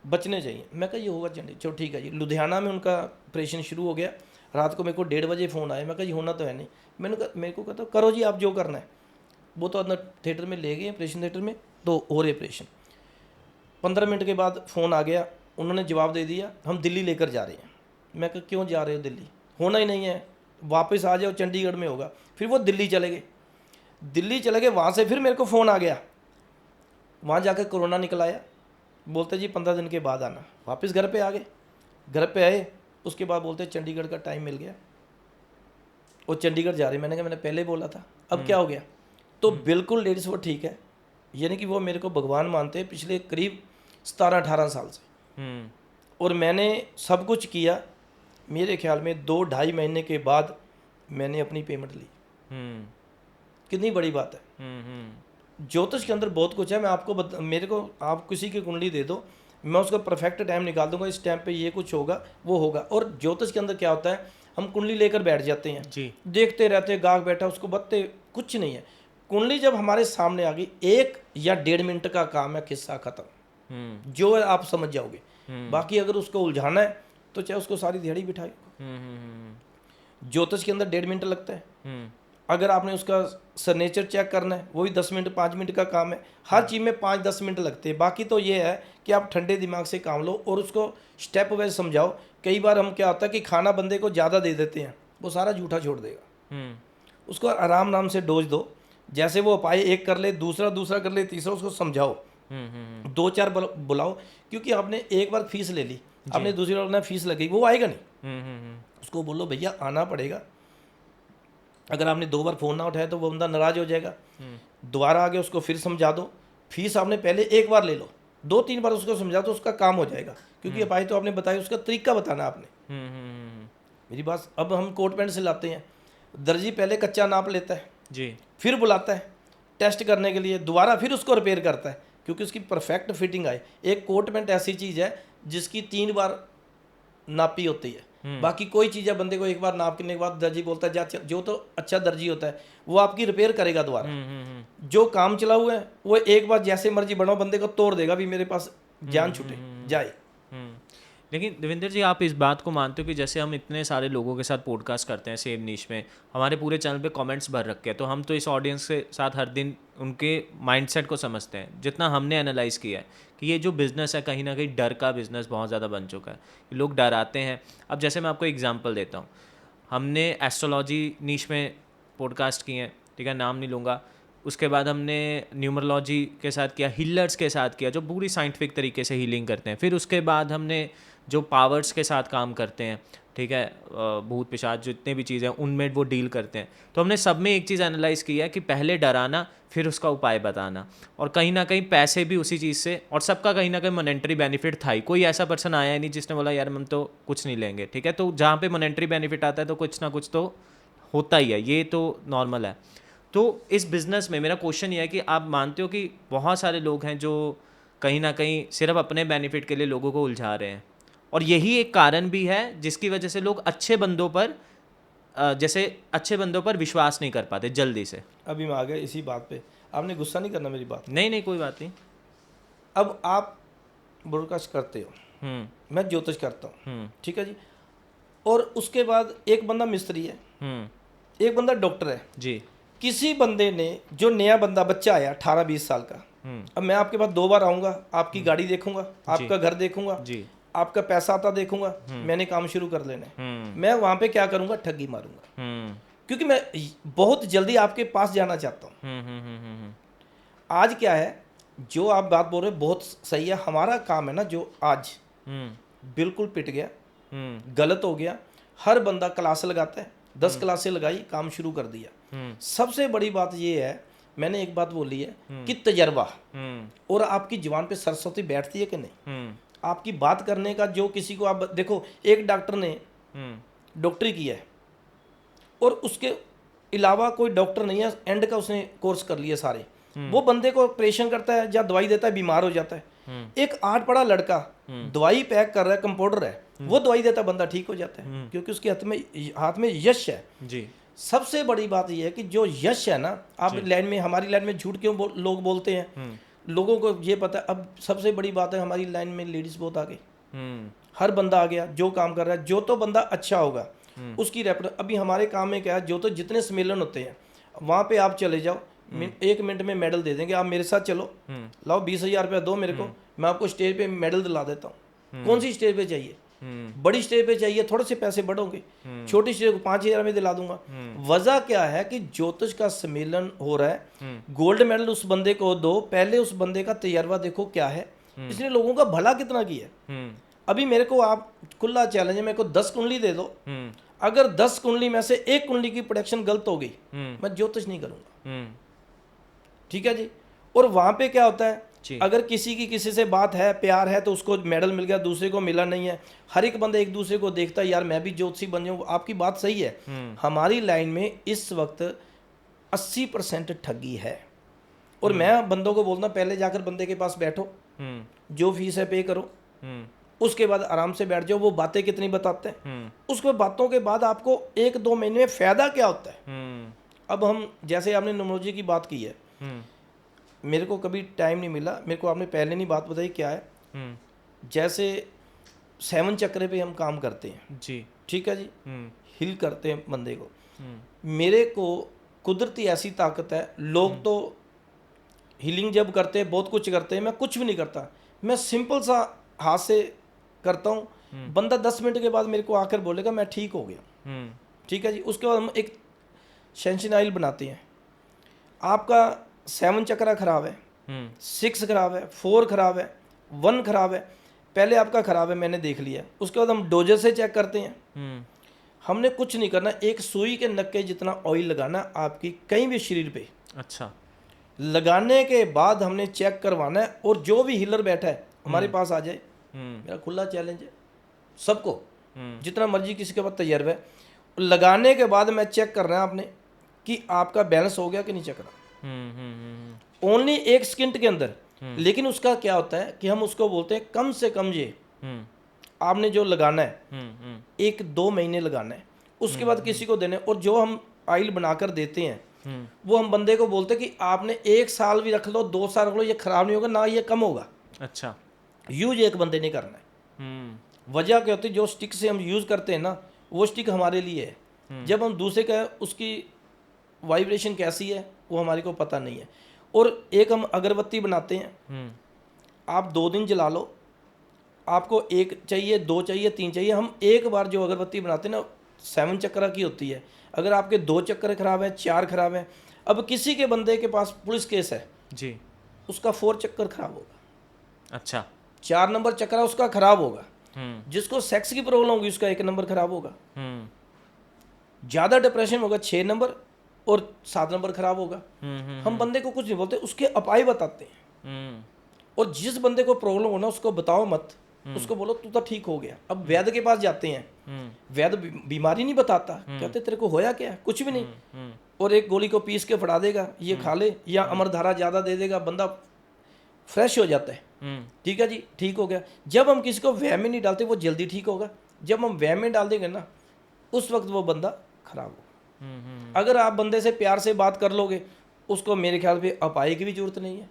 बचने चाहिए। मैं कहा ये होगा चंडीगढ़, चलो ठीक है जी। लुधियाना में उनका ऑपरेशन शुरू हो गया, रात को मेरे को 1:30 बजे फ़ोन आया। मैं कहा ये होना तो है नहीं। मैंने कहा, मेरे को कहता करो जी आप जो करना है। वो तो अंदर थिएटर में ले गए, ऑपरेशन थिएटर में, तो हो रहे ऑपरेशन। 15 मिनट के बाद फ़ोन आ गया, उन्होंने जवाब दे दिया हम दिल्ली लेकर जा रहे हैं। मैं कहा क्यों जा रहे हो दिल्ली, होना ही नहीं है, वापस आ जाओ, चंडीगढ़ में होगा। फिर वो दिल्ली चले गए, वहाँ से फिर मेरे को फ़ोन आ गया, वहाँ जाकर कोरोना निकल आया, बोलते जी 15 दिन के बाद आना। वापस घर पे आ गए, घर पे आए, उसके बाद बोलते चंडीगढ़ का टाइम मिल गया, वो चंडीगढ़ जा रहे। मैंने कहा मैंने पहले बोला था, अब क्या हो गया? तो बिल्कुल लेडीज़ वो ठीक है, यानी कि वो मेरे को भगवान मानते हैं पिछले करीब 17-18 साल से। और मैंने सब कुछ किया, मेरे ख्याल में 2-2.5 महीने के बाद मैंने अपनी पेमेंट ली। कितनी बड़ी बात है। ज्योतिष के अंदर बहुत कुछ है। मैं आपको मेरे को आप किसी की कुंडली दे दो, मैं उसका परफेक्ट टाइम निकाल दूंगा, इस टाइम पे ये कुछ होगा, वो होगा। और ज्योतिष के अंदर क्या होता है, हम कुंडली लेकर बैठ जाते हैं जी, देखते रहते हैं, गाहक बैठा उसको बत्ते, कुछ नहीं है। कुंडली जब हमारे सामने आ गई, 1 या 1.5 मिनट का काम है, किस्सा खत्म। जो है आप समझ जाओगे। बाकी अगर उसको उलझाना है तो चाहे उसको सारी दिहाड़ी बिठाए। ज्योतिष के अंदर 1.5 मिनट लगता है। अगर आपने उसका सिग्नेचर चेक करना है, वो भी 10 मिनट 5 मिनट का काम है। हर चीज़ में 5-10 मिनट लगते हैं। बाकी तो ये है कि आप ठंडे दिमाग से काम लो और उसको स्टेप वाइज समझाओ। कई बार हम क्या होता है कि खाना बंदे को ज़्यादा दे देते हैं, वो सारा झूठा छोड़ देगा। उसको आराम से डोज दो, जैसे वो उपाय एक कर ले, दूसरा कर ले, तीसरा उसको समझाओ, 2-4 बुलाओ। क्योंकि आपने एक बार फीस ले ली, आपने दूसरी बार फीस लगी, वो आएगा नहीं। उसको बोलो भैया आना पड़ेगा। अगर आपने 2 बार फ़ोन ना उठाया तो वो बंदा नाराज़ हो जाएगा। दोबारा आगे उसको फिर समझा दो। फीस आपने पहले 1 बार ले लो, 2-3 बार उसको समझा तो उसका काम हो जाएगा। क्योंकि अपाई तो आपने बताया, उसका तरीका बताना आपने। मेरी बात, अब हम कोट पैंट सिलाते हैं, दर्जी पहले कच्चा नाप लेता है जी, फिर बुलाता है टेस्ट करने के लिए, दोबारा फिर उसको रिपेयर करता है क्योंकि उसकी परफेक्ट फिटिंग आए। एक कोट पैंट ऐसी चीज़ है जिसकी 3 बार नापी होती है। बाकी कोई चीज़ है बंदे को एक बार नापने के बाद दर्जी बोलता है जो तो अच्छा दर्जी होता है वो आपकी रिपेयर करेगा दोबारा। जो काम चला हुआ है वो एक बार जैसे मर्जी बनाओ, बंदे को तोड़ देगा भी मेरे पास जान छूटे जाए। लेकिन देवेंद्र जी, आप इस बात को मानते हो कि जैसे हम इतने सारे लोगों के साथ पॉडकास्ट करते हैं सेम नीश में, हमारे पूरे चैनल पे कमेंट्स भर रखे हैं, तो हम तो इस ऑडियंस के साथ हर दिन उनके माइंडसेट को समझते हैं। जितना हमने एनालाइज किया है कि ये जो बिज़नेस है कहीं ना कहीं डर का बिज़नेस बहुत ज़्यादा बन चुका है, लोग डराते हैं। अब जैसे मैं आपको एग्जांपल देता हूँ, हमने एस्ट्रोलॉजी नीश में पॉडकास्ट किए हैं, ठीक है, नाम नहीं लूँगा। उसके बाद हमने न्यूमरोलॉजी के साथ किया, हीलर्स के साथ किया जो पूरी साइंटिफिक तरीके से हीलिंग करते हैं। फिर उसके बाद हमने जो पावर्स के साथ काम करते हैं, ठीक है, भूत पिशाच जितने भी चीज़ें हैं उनमें वो डील करते हैं। तो हमने सब में एक चीज़ एनालाइज़ की है कि पहले डराना, फिर उसका उपाय बताना, और कहीं ना कहीं पैसे भी उसी चीज़ से, और सबका कहीं ना कहीं मॉनेटरी बेनिफिट था ही। कोई ऐसा पर्सन आया ही नहीं जिसने बोला यार हम तो कुछ नहीं लेंगे, ठीक है। तो जहाँ पे मॉनेटरी बेनिफिट आता है तो कुछ ना कुछ तो होता ही है, ये तो नॉर्मल है। तो इस बिज़नेस में मेरा क्वेश्चन ये है कि आप मानते हो कि बहुत सारे लोग हैं जो कहीं ना कहीं सिर्फ अपने बेनिफिट के लिए लोगों को उलझा रहे हैं, और यही एक कारण भी है जिसकी वजह से लोग अच्छे बंदों पर विश्वास नहीं कर पाते जल्दी से। अभी मैं आ गया इसी बात पे, आपने गुस्सा नहीं करना मेरी बात। नहीं कोई बात नहीं। अब आप ब्रॉडकास्ट करते हो, मैं ज्योतिष करता हूँ, ठीक है जी। और उसके बाद एक बंदा मिस्त्री है, एक बंदा डॉक्टर है जी। किसी बंदे ने, जो नया बंदा बच्चा आया 18-20 साल का, अब मैं आपके पास 2 बार आऊँगा, आपकी गाड़ी देखूंगा, आपका घर देखूंगा जी, आपका पैसा आता देखूंगा, मैंने काम शुरू कर लेना है। मैं वहाँ पे क्या करूँगा, ठगी मारूंगा, क्योंकि मैं बहुत जल्दी आपके पास जाना चाहता हूँ। आज क्या है, जो आप बात बोल रहे हो बहुत सही है। हमारा काम है ना जो आज बिल्कुल पिट गया, गलत हो गया। हर बंदा क्लास लगाता है, 10 क्लासें लगाई, काम शुरू कर दिया। सबसे बड़ी बात ये है, मैंने एक बात बोली है कि तजर्बा, और आपकी जुबान पे सरस्वती बैठती है कि नहीं, आपकी बात करने का, जो किसी को आप देखो, एक डॉक्टर ने डॉक्टरी किया है और उसके अलावा कोई डॉक्टर नहीं है, एंड का उसने कोर्स कर लिया सारे, वो बंदे को ऑपरेशन करता है या दवाई देता है, बीमार हो जाता है। एक 8 पढ़ा लड़का दवाई पैक कर रहा है, कंपाउंडर है, वो दवाई देता है, बंदा ठीक हो जाता है, क्योंकि उसके हाथ में यश है जी। सबसे बड़ी बात यह है कि जो यश है ना, आप लाइन में, हमारी लाइन में झूठ क्यों लोग बोलते हैं, लोगों को ये पता है। अब सबसे बड़ी बात है, हमारी लाइन में लेडीज बहुत आ गई, हर बंदा आ गया जो काम कर रहा है, जो तो बंदा अच्छा होगा उसकी रेफर। अभी हमारे काम में क्या है, जो तो जितने सम्मेलन होते हैं वहाँ पे आप चले जाओ, 1 मिनट में मेडल दे देंगे, आप मेरे साथ चलो, लाओ 20,000 रुपया दो मेरे को, मैं आपको स्टेज पे मेडल दिला देता हूँ। कौन सी स्टेज पे चाहिए, बड़ी स्टेज पे चाहिए थोड़े से पैसे बढ़ोगे, छोटी स्टेज को 5,000 में दिला दूंगा। वजह क्या है कि ज्योतिष का सम्मेलन हो रहा है, गोल्ड मेडल उस बंदे को दो, पहले उस बंदे का तजर्बा देखो क्या है, इसलिए लोगों का भला कितना किया है। अभी मेरे को आप खुला चैलेंज है, मेरे को 10 कुंडली दे दो, अगर 10 कुंडली में से एक कुंडली की प्रोडक्शन गलत हो गई मैं ज्योतिष नहीं करूंगा। ठीक है जी। और वहां पे क्या होता है, अगर किसी से बात है, प्यार है, तो उसको मेडल मिल गया, दूसरे को मिला नहीं है। हर एक बंदा एक दूसरे को देखता है, यार मैं भी ज्योतिषी बन जाऊं। आपकी बात सही है। हमारी लाइन में इस वक्त 80% ठगी है। और मैं बंदों को बोलता पहले जाकर बंदे के पास बैठो, जो फीस है पे करो, उसके बाद आराम से बैठ जाओ। वो बातें कितनी बताते हैं, उसके बातों के बाद आपको 1-2 महीने में फायदा क्या होता है। अब हम जैसे आपने न्यूमरोलॉजी की बात की है, मेरे को कभी टाइम नहीं मिला, मेरे को आपने पहले नहीं बात बताई क्या है। जैसे 7 चक्रे पे हम काम करते हैं जी, ठीक है जी, हिल करते हैं बंदे को। मेरे को कुदरती ऐसी ताकत है, लोग तो हीलिंग जब करते हैं बहुत कुछ करते हैं, मैं कुछ भी नहीं करता, मैं सिंपल सा हाथ से करता हूँ। बंदा 10 मिनट के बाद मेरे को आकर बोलेगा मैं ठीक हो गया। ठीक है जी। उसके बाद हम एक सेंशन ऑयल बनाते हैं। आपका 7 चक्रा खराब है, 6 खराब है, 4 खराब है, 1 खराब है, पहले आपका खराब है मैंने देख लिया। उसके बाद हम डोजर से चेक करते हैं। हमने कुछ नहीं करना, एक सुई के नक्के जितना ऑयल लगाना आपकी कहीं भी शरीर पे। अच्छा। लगाने के बाद हमने चेक करवाना है, और जो भी हीलर बैठा है हमारे पास आ जाए। मेरा खुला चैलेंज है सबको, जितना मर्जी किसी के पास तजर्बा है। लगाने के बाद मैं चेक कर रहा है आपने कि आपका बैलेंस हो गया कि नहीं चक्रा। ओनली 1 सेकंड के अंदर। लेकिन उसका क्या होता है कि हम उसको बोलते हैं कम से कम ये आपने जो लगाना है 1-2 महीने लगाना है, उसके बाद किसी को देना है। और जो हम ऑयल बनाकर देते हैं वो हम बंदे को बोलते हैं कि आपने 1 साल भी रख लो, 2 साल रख लो, ये खराब नहीं होगा ना, ये कम होगा। अच्छा। यूज एक बंदे ने करना है। वजह क्या होती है, जो स्टिक से हम यूज करते हैं ना, वो स्टिक हमारे लिए है। जब हम दूसरे का उसकी वाइब्रेशन कैसी है वो हमारे को पता नहीं है। और एक हम अगरबत्ती बनाते हैं, आप 2 दिन जला लो, आपको 1 चाहिए, 2 चाहिए, 3 चाहिए। हम एक बार जो अगरबत्ती बनाते हैं ना 7 चक्रा की होती है। अगर आपके 2 चक्कर खराब है, 4 खराब है, अब किसी के बंदे के पास पुलिस केस है जी, उसका 4 चक्कर खराब होगा। अच्छा। 4 नंबर चक्रा उसका खराब होगा। जिसको सेक्स की प्रॉब्लम होगी उसका 1 नंबर खराब होगा। ज्यादा डिप्रेशन होगा 6 नंबर, और 7 नंबर खराब होगा। हम बंदे को कुछ नहीं बोलते, उसके उपाय बताते हैं। और जिस बंदे को प्रॉब्लम हो ना उसको बताओ मत, उसको बोलो तू तो ठीक हो गया। अब वैद्य के पास जाते हैं, वैद्य बीमारी नहीं बताता, कहते तेरे को होया क्या, कुछ भी नहीं, और एक गोली को पीस के फड़ा देगा, ये खा ले, या अमरधारा ज्यादा दे देगा, बंदा फ्रेश हो जाता है। ठीक है जी, ठीक हो गया। जब हम किसी को वहम में नहीं डालते वो जल्दी ठीक होगा। जब हम वहम में डाल देंगे ना उस वक्त वो बंदा खराब होगा। अगर आप बंदे से प्यार से बात कर लोगे, उसको मेरे ख्याल पे अपाई की भी जरूरत नहीं है,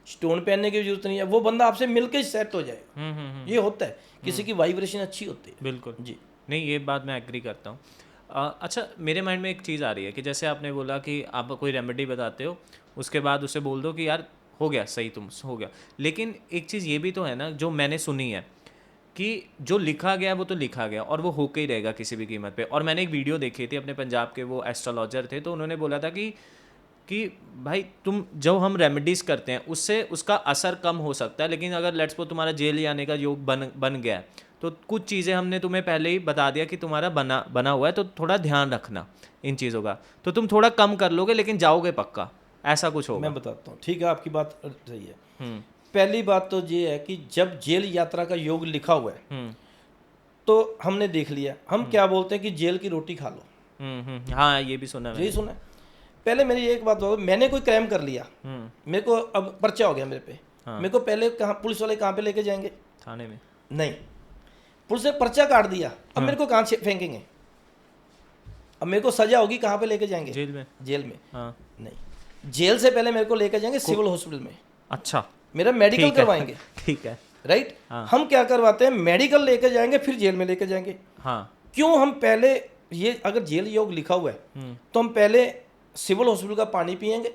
स्टोन पहनने की भी जरूरत नहीं है, वो बंदा आपसे मिलकर ही सेट हो जाएगा। ये होता है, किसी की वाइब्रेशन अच्छी होती है। बिल्कुल जी। नहीं, ये बात मैं एग्री करता हूँ। अच्छा, मेरे माइंड में एक चीज़ आ रही है कि जैसे आपने बोला कि आप कोई रेमेडी बताते हो, उसके बाद उसे बोल दो कि यार हो गया सही, तुम हो गया। लेकिन एक चीज़ ये भी तो है ना जो मैंने सुनी है कि जो लिखा गया वो तो लिखा गया और वो होके ही रहेगा किसी भी कीमत पे। और मैंने एक वीडियो देखी थी, अपने पंजाब के वो एस्ट्रोलॉजर थे, तो उन्होंने बोला था कि भाई तुम जब हम रेमेडीज़ करते हैं उससे उसका असर कम हो सकता है, लेकिन अगर लेट्स सपोज तुम्हारा जेल जाने का योग बन गया है तो कुछ चीज़ें हमने तुम्हें पहले ही बता दिया कि तुम्हारा बना हुआ है, तो थोड़ा ध्यान रखना इन चीज़ों का, तो तुम थोड़ा कम कर लोगे लेकिन जाओगे पक्का, ऐसा कुछ होगा। मैं बताता हूँ, ठीक है, आपकी बात सही है। पहली बात तो ये है कि जब जेल यात्रा का योग लिखा हुआ है तो हमने देख लिया, हम क्या बोलते हैं कि जेल की रोटी खा लो। हाँ, ये भी सुना है, यही सुना है। पहले मेरी एक बात बताओ, मैंने कोई क्राइम कर लिया, मेरे को अब पर्चा हो गया मेरे पे, मेरे को पहले कहाँ पुलिस वाले कहाँ पे लेके जाएंगे? थाने में। नहीं, पुलिस ने पर्चा काट दिया, अब मेरे को कहाँ फेंकेंगे? अब मेरे को सजा होगी, कहाँ पे लेके जाएंगे? जेल में। जेल में? हाँ। नहीं, जेल से पहले मेरे को लेके जाएंगे सिविल हॉस्पिटल में। अच्छा। मेरा मेडिकल करवाएंगे। ठीक है, राइट। हाँ। हम क्या करवाते हैं, मेडिकल लेके जाएंगे फिर जेल में लेके जाएंगे। हाँ। क्यों? हम पहले ये अगर जेल योग लिखा हुआ है तो हम पहले सिविल हॉस्पिटल का पानी पिएंगे,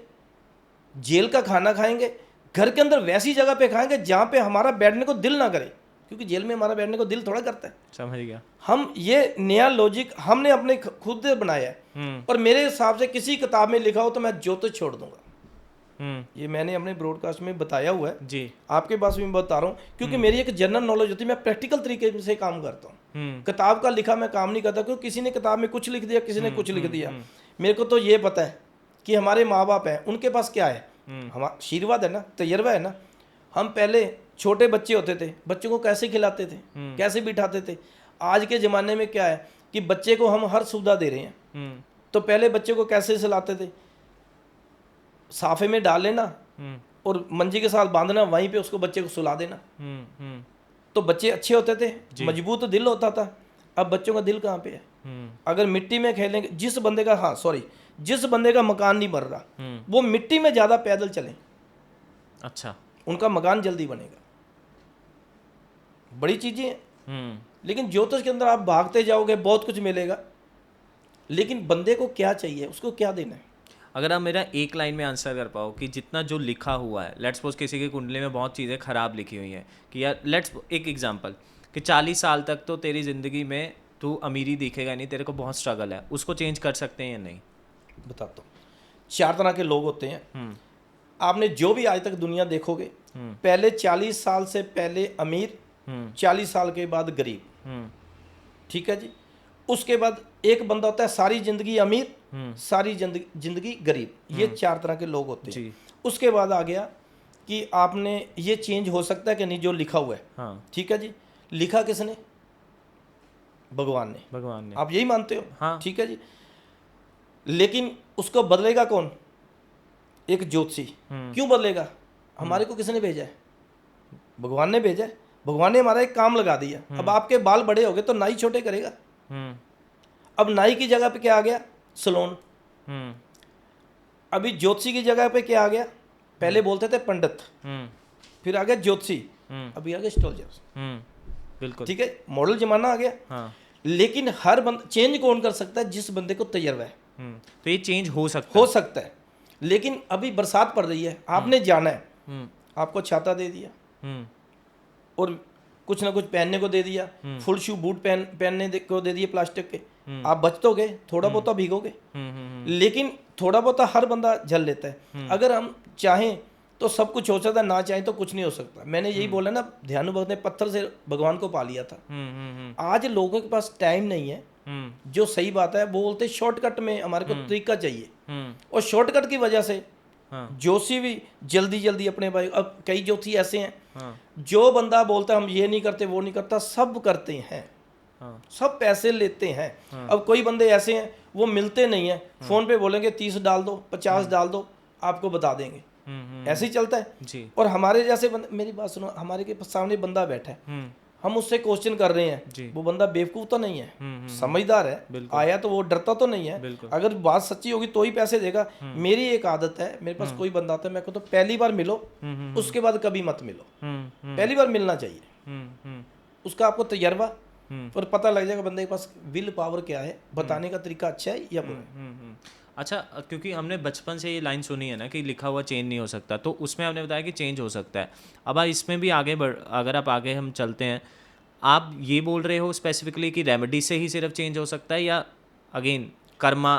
जेल का खाना खाएंगे, घर के अंदर वैसी जगह पे खाएंगे जहाँ पे हमारा बैठने को दिल ना करे। क्योंकि जेल में हमारा बैठने को दिल थोड़ा करता है। समझ गया। हम ये नया लॉजिक हमने अपने खुद से बनाया है, और मेरे हिसाब से किसी किताब में लिखा हो तो मैं ज्योतिष छोड़ दूंगा। ये मैंने अपने ब्रॉडकास्ट में बताया हुआ है जी। आपके पास भी मैं बता रहा हूँ, क्योंकि मेरी एक जनरल नॉलेज होती है, मैं प्रैक्टिकल तरीके से काम करता हूँ। किताब का लिखा मैं काम नहीं करता, क्योंकि किसी ने किताब में कुछ लिख दिया, किसी ने कुछ लिख दिया। मेरे को तो ये पता है कि हमारे माँ बाप हैं, उनके पास क्या है, हमारा आशीर्वाद है ना, तजर्बा है ना। हम पहले छोटे बच्चे होते थे, बच्चों को कैसे खिलाते थे, कैसे बिठाते थे। आज के ज़माने में क्या है कि बच्चे को हम हर सुविधा दे रहे हैं। तो पहले बच्चे को कैसे सुलाते थे, साफे में डाल लेना और मंजी के साथ बांधना, वहीं पे उसको बच्चे को सुला देना। तो बच्चे अच्छे होते थे, मजबूत दिल होता था। अब बच्चों का दिल कहाँ पे है? अगर मिट्टी में खेलेंगे, जिस बंदे का मकान नहीं बन रहा, वो मिट्टी में ज़्यादा पैदल चलें, अच्छा, उनका मकान जल्दी बनेगा। बड़ी चीज़ें हैं। लेकिन ज्योतिष के अंदर आप भागते जाओगे, बहुत कुछ मिलेगा, लेकिन बंदे को क्या चाहिए, उसको क्या देना है। अगर आप मेरा एक लाइन में आंसर कर पाओ कि जितना जो लिखा हुआ है, लेट्स सपोज किसी की कुंडली में बहुत चीज़ें खराब लिखी हुई हैं कि यार लेट्स एक एग्जांपल कि 40 साल तक तो तेरी ज़िंदगी में तू अमीरी दिखेगा नहीं, तेरे को बहुत स्ट्रगल है, उसको चेंज कर सकते हैं या नहीं? बताता हूँ। 4 तरह के लोग होते हैं। आपने जो भी आज तक दुनिया देखोगे, पहले 40 साल से पहले अमीर, 40 साल के बाद गरीब, ठीक है जी। उसके बाद एक बंदा होता है सारी जिंदगी अमीर, सारी जिंदगी गरीब। ये 4 तरह के लोग होते हैं। उसके बाद आ गया कि आपने ये चेंज हो सकता है कि नहीं, जो लिखा हुआ है। हाँ। ठीक है जी। लिखा किसने? भगवान ने। आप यही मानते हो? हाँ। ठीक है जी। लेकिन उसको बदलेगा कौन? एक ज्योतिषी। क्यों बदलेगा? हमारे को किसने भेजा है? भगवान ने भेजा है। भगवान ने हमारा एक काम लगा दिया। अब आपके बाल बड़े हो गए तो नाई छोटे करेगा। अब नाई की जगह पे क्या आ गया? सलोन। अभी ज्योतिषी की जगह पे क्या आ गया? पहले बोलते थे पंडित, फिर आ गया ज्योतिषी, अभी आ गया एस्ट्रोलॉजर। बिल्कुल ठीक है, मॉडल जमाना आ गया। हाँ। लेकिन हर बंदा चेंज कौन कर सकता है? जिस बंदे को तजर्बा है। तो ये चेंज हो सकता है। लेकिन अभी बरसात पड़ रही है, आपने जाना है, आपको छाता दे दिया और कुछ ना कुछ पहनने को दे दिया, फुल शू बूट पहनने को दे दिए प्लास्टिक के, आप बच तो गए, थोड़ा बहुत भीगोगे। लेकिन थोड़ा बहुत हर बंदा झल लेता है। अगर हम चाहें तो सब कुछ हो सकता है, ना चाहें तो कुछ नहीं हो सकता। मैंने यही बोला ना, ध्यानु भक्त ने पत्थर से भगवान को पा लिया था। आज लोगों के पास टाइम नहीं है, जो सही बात है वो बोलते शॉर्टकट में हमारे को तरीका चाहिए, और शॉर्टकट की वजह से जोशी भी जल्दी जल्दी अपने भाई। अब कई ज्योतिषी ऐसे हैं, जो बंदा बोलता है हम ये नहीं करते वो नहीं करता, सब करते हैं, सब पैसे लेते हैं। अब कोई बंदे ऐसे हैं वो मिलते नहीं है, फोन पे बोलेंगे 30 डाल दो, 50 डाल दो, आपको बता देंगे। ऐसे ही चलता है जी। और हमारे जैसे बंदे, मेरी बात सुनो, हमारे के सामने बंदा बैठा है, हम उससे क्वेश्चन कर रहे हैं, वो बंदा बेवकूफ तो नहीं है, समझदार है, आया तो वो डरता तो नहीं है। अगर बात सच्ची होगी तो ही पैसे देगा। मेरी एक आदत है, मेरे पास कोई बंदा आता है, मैं कहता हूं पहली बार मिलो, उसके बाद कभी मत मिलो, पहली बार मिलना चाहिए। उसका आपको तजर्बा और पता लग जाएगा बंदे के पास विल पावर क्या है, बताने का तरीका अच्छा है या बुरा है। अच्छा, क्योंकि हमने बचपन से ये लाइन सुनी है ना कि लिखा हुआ चेंज नहीं हो सकता, तो उसमें आपने बताया कि चेंज हो सकता है। अब इसमें भी अगर आप आगे हम चलते हैं, आप ये बोल रहे हो स्पेसिफिकली कि रेमेडी से ही सिर्फ चेंज हो सकता है, या अगेन कर्मा?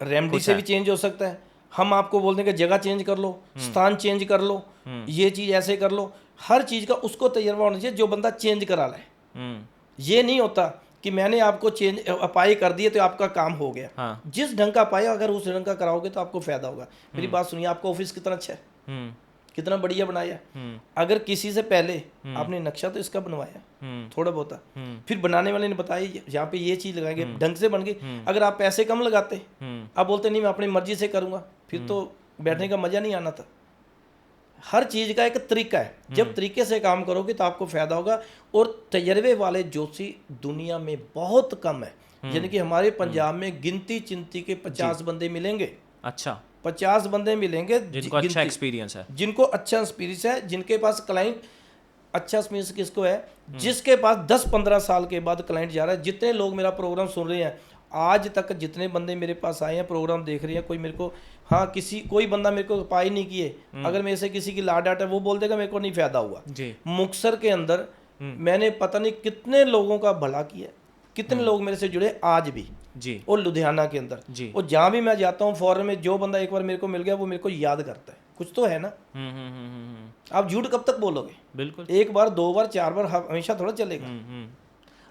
रेमेडी से भी चेंज हो सकता है। हम आपको बोल देंगे जगह चेंज कर लो, स्थान चेंज कर लो, ये चीज़ ऐसे कर लो, हर चीज़ का उसको तजर्बा होना चाहिए जो बंदा चेंज करा लाए। ये नहीं होता कि मैंने आपको चेंज अपाई कर दिए तो आपका काम हो गया। हाँ। जिस ढंग का पाया, अगर उस ढंग का कराओगे तो आपको फायदा होगा। मेरी बात सुनिए, आपका ऑफिस कितना अच्छा है, कितना बढ़िया बनाया। अगर किसी से पहले आपने नक्शा तो इसका बनवाया थोड़ा बहुत, फिर बनाने वाले ने बताया यहाँ पे ये चीज लगाएंगे, ढंग से बन गई। अगर आप पैसे कम लगाते, आप बोलते नहीं मैं अपनी मर्जी से करूंगा, फिर तो बैठने का मजा नहीं आना था। हर चीज़ का एक तरीका है, जब तरीके से काम करोगे तो आपको फायदा होगा। और तजर्बे वाले ज्योतिषी दुनिया में बहुत कम है, यानी कि हमारे पंजाब में गिनती चिंती के 50 बंदे मिलेंगे। अच्छा, 50 बंदे मिलेंगे जिनको अच्छा एक्सपीरियंस है, जिनको अच्छा एक्सपीरियंस है, जिनके पास क्लाइंट अच्छा एक्सपीरियंस किसको है, जिसके पास 10-15 साल के बाद क्लाइंट जा रहा है। जितने लोग मेरा प्रोग्राम सुन रहे हैं आज तक, जितने बंदे मेरे पास आए हैं प्रोग्राम देख रहे हैं, कोई मेरे को कोई बंदा मेरे को उपाय नहीं किए, अगर मेरे से किसी की लाड डाट है वो बोल देगा मेरे को नहीं फायदा हुआ। मुक्तसर के अंदर मैंने पता नहीं कितने लोगों का भला किया, कितने लोग मेरे से जुड़े आज भी जी और लुधियाना के अंदर। जी। और जहाँ भी मैं जाता हूँ फॉरेन में, जो बंदा एक बार मेरे को मिल गया वो मेरे को याद करता है, कुछ तो है ना। आप झूठ कब तक बोलोगे? बिल्कुल। एक बार, दो बार, चार बार, हमेशा थोड़ा चलेगा।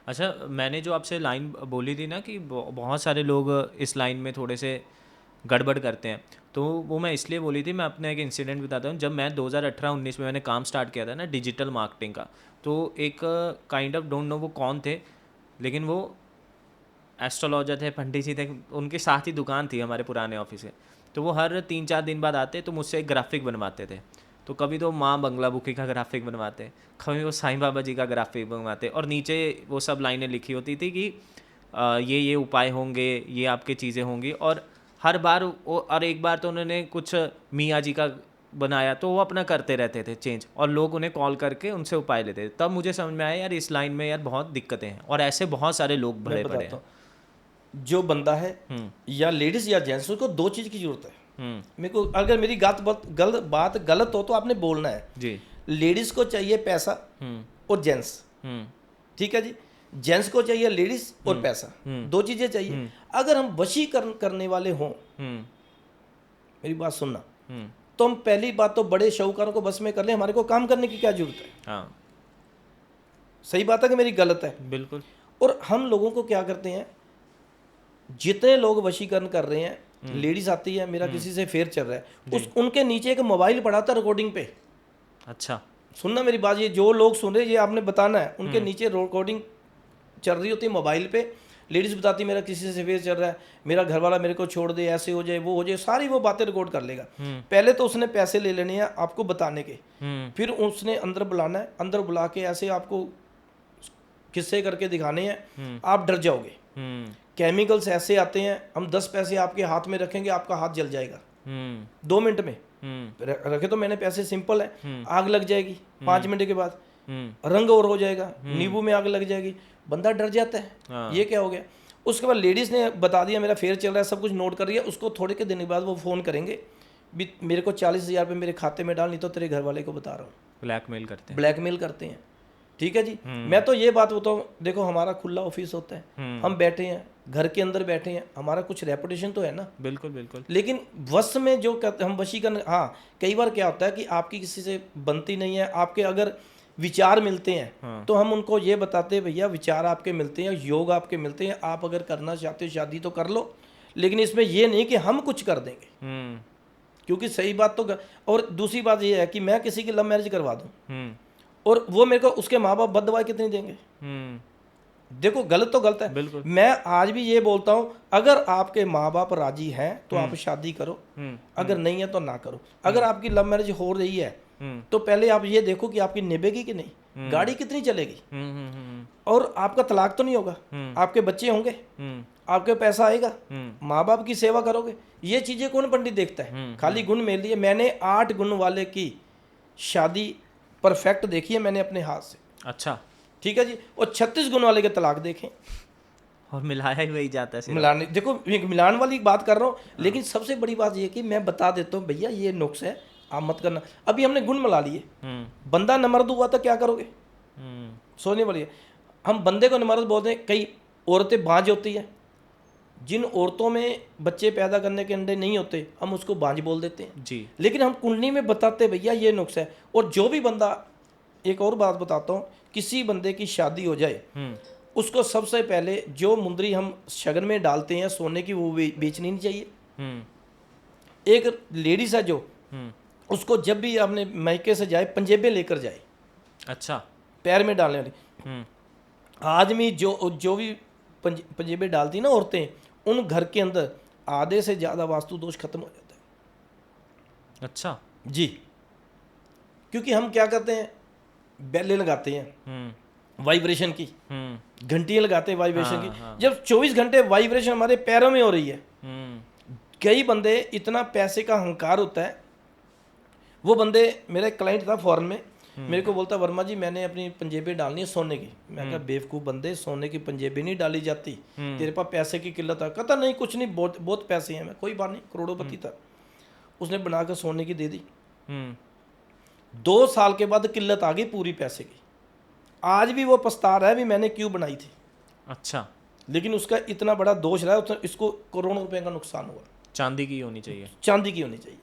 अच्छा, मैंने जो आपसे लाइन बोली थी ना कि बहुत सारे लोग इस लाइन में थोड़े से गड़बड़ करते हैं, तो वो मैं इसलिए बोली थी। मैं अपना एक इंसिडेंट बताता हूँ। जब मैं 2018-19 में मैंने काम स्टार्ट किया था ना डिजिटल मार्केटिंग का, तो एक काइंड ऑफ डोंट नो वो कौन थे, लेकिन वो एस्ट्रोलॉजर थे, पंडित जी थे, उनके साथ ही दुकान थी हमारे पुराने ऑफिस से। तो वो हर 3-4 दिन बाद आते तो मुझसे एक ग्राफिक बनवाते थे। तो कभी तो माँ बंगला बुकी का ग्राफिक बनवाते, कभी वो साईं बाबा जी का ग्राफिक बनवाते, और नीचे वो सब लाइनें लिखी होती थी कि ये उपाय होंगे, ये आपके चीज़ें होंगी। और हर बार और एक बार तो उन्होंने कुछ मियाँ जी का बनाया, तो वो अपना करते रहते थे चेंज, और लोग उन्हें कॉल करके उनसे उपाय लेते थे। तब मुझे समझ में आया यार इस लाइन में यार बहुत दिक्कतें हैं, और ऐसे बहुत सारे लोग मैं भरे पड़े बताता हैं। हूँ, जो बंदा है या लेडीज या जेंट्स, उसको दो चीज़ की जरूरत है। मेरे को अगर मेरी बात गलत हो तो आपने बोलना है। जी। लेडीज को चाहिए पैसा और जेंट्स, ठीक है जी। जेंट्स को चाहिए लेडीज और पैसा, दो चीजें चाहिए। अगर हम वशीकरण करने वाले हों, मेरी बात सुनना, तो हम पहली बात तो बड़े शाहूकारों को बस में कर लें, हमारे को काम करने की क्या जरूरत है। हाँ सही बात है कि मेरी गलत है? बिल्कुल। और हम लोगों को क्या करते हैं, जितने लोग वशीकरण कर रहे हैं, लेडीज आती है, मेरा किसी से फेयर चल रहा है, उनके नीचे एक मोबाइल पड़ा था रिकॉर्डिंग पे। अच्छा। सुनना मेरी बात, ये जो लोग सुन रहे हैं ये आपने बताना है। उनके नीचे रिकॉर्डिंग चल रही होती है मोबाइल पे, लेडीज बताती मेरा किसी से फेयर चल रहा है, मेरा घर वाला मेरे को छोड़ दे, ऐसे हो जाए, वो हो जाए, सारी वो बातें रिकॉर्ड कर लेगा। पहले तो उसने पैसे ले लेने हैं आपको बताने के, फिर उसने अंदर बुलाना है, अंदर बुला के ऐसे आपको किस्से करके दिखाने हैं, आप डर जाओगे। केमिकल्स ऐसे आते हैं, हम 10 पैसे आपके हाथ में रखेंगे, आपका हाथ जल जाएगा 2 मिनट में। रखे तो मैंने पैसे, सिंपल है, आग लग जाएगी 5 मिनट के बाद, रंग और हो जाएगा, नींबू में आग लग जाएगी, बंदा डर जाता है। ये क्या हो गया? उसके बाद लेडीज ने बता दिया मेरा फेयर चल रहा है, सब कुछ नोट कर लिया, उसको थोड़े के दिन के बाद वो फ़ोन करेंगे भी मेरे को 40,000 रुपये मेरे खाते में डाल, नहीं तो तेरे घर वाले को बता रहा हूँ। ब्लैकमेल करते हैं। ब्लैकमेल करते हैं, ठीक है जी। मैं तो ये बात बताऊँ, देखो हमारा खुला ऑफिस होता है, हम बैठे हैं घर के अंदर बैठे हैं, हमारा कुछ रेपुटेशन तो है ना। बिल्कुल बिल्कुल। लेकिन वश में जो हम वशीकरण, हाँ कई बार क्या होता है कि आपकी किसी से बनती नहीं है, आपके अगर विचार मिलते हैं तो हम उनको ये बताते हैं भैया विचार आपके मिलते हैं, योग आपके मिलते हैं, आप अगर करना चाहते हो शादी तो कर लो, लेकिन इसमें ये नहीं कि हम कुछ कर देंगे, क्योंकि सही बात तो और दूसरी बात ये है कि मैं किसी की लव मैरिज करवा दूं और वो मेरे को उसके माँ बाप बददुआएं कितनी देंगे। देखो गलत तो गलत है। बिल्कुल। मैं आज भी ये बोलता हूँ, अगर आपके माँ बाप राजी हैं तो आप शादी करो, अगर नहीं है तो ना करो। अगर आपकी लव मैरिज हो रही है तो पहले आप ये देखो कि आपकी निभेगी कि नहीं, गाड़ी कितनी चलेगी, और आपका तलाक तो नहीं होगा, आपके बच्चे होंगे, आपके पैसा आएगा, माँ बाप की सेवा करोगे। ये चीजें कौन पंडित देखता है, खाली गुण मेल दिए। मैंने 8 गुण वाले की शादी परफेक्ट देखी है मैंने अपने हाथ से। अच्छा, ठीक है जी। और 36 गुण वाले के तलाक देखें, और मिलाया ही वही जाता है। मिलाने, देखो मिलान वाली बात कर रहा हूँ, लेकिन सबसे बड़ी बात ये कि मैं बता देता हूँ भैया ये नुक्स है, आप मत करना। अभी हमने गुण मिला लिए, बंदा नमर्द हुआ तो क्या करोगे, सोने वाली है। हम बंदे को नमर्द बोलते हैं, कई औरतें बांझ होती है, जिन औरतों में बच्चे पैदा करने के अंडे नहीं होते हम उसको बांझ बोल देते हैं जी। लेकिन हम कुंडली में बताते भैया ये नुक्स है। और जो भी बंदा, एक और बात बताता हूँ, किसी बंदे की शादी हो जाए उसको सबसे पहले जो मुंदरी हम शगन में डालते हैं सोने की, वो बेचनी नहीं चाहिए। एक लेडीज है जो उसको जब भी अपने मायके से जाए पंजेबे लेकर जाए, अच्छा, पैर में डालने वाली। आदमी जो भी पंजेबे डालती ना औरतें, उन घर के अंदर आधे से ज़्यादा वास्तु दोष खत्म हो जाता है। अच्छा जी, क्योंकि हम क्या करते हैं, बेलें लगाते हैं वाइब्रेशन की, घंटियाँ लगाते हैं वाइब्रेशन की। जब 24 घंटे वाइब्रेशन हमारे पैरों में हो रही है, कई बंदे इतना पैसे का अहंकार होता है। वो बंदे, मेरा एक क्लाइंट था फॉरेन में, मेरे को बोलता वर्मा जी मैंने अपनी पंजेबी डालनी है सोने की। मैं कहा बेवकूफ़ बंदे, सोने की पंजेबी नहीं डाली जाती, तेरे पास पैसे की किल्लत है। कहता नहीं कुछ नहीं, बहुत पैसे हैं। मैं कोई बात नहीं, करोड़पति था। उसने बनाकर सोने की दे दी। 2 साल के बाद किल्लत आ गई पूरी पैसे की। आज भी वो पछता रहा है भी मैंने क्यों बनाई थी, अच्छा, लेकिन उसका इतना बड़ा दोष रहा है, इसको करोड़ों रुपए का नुकसान हुआ। चांदी की होनी चाहिए। चांदी की होनी चाहिए।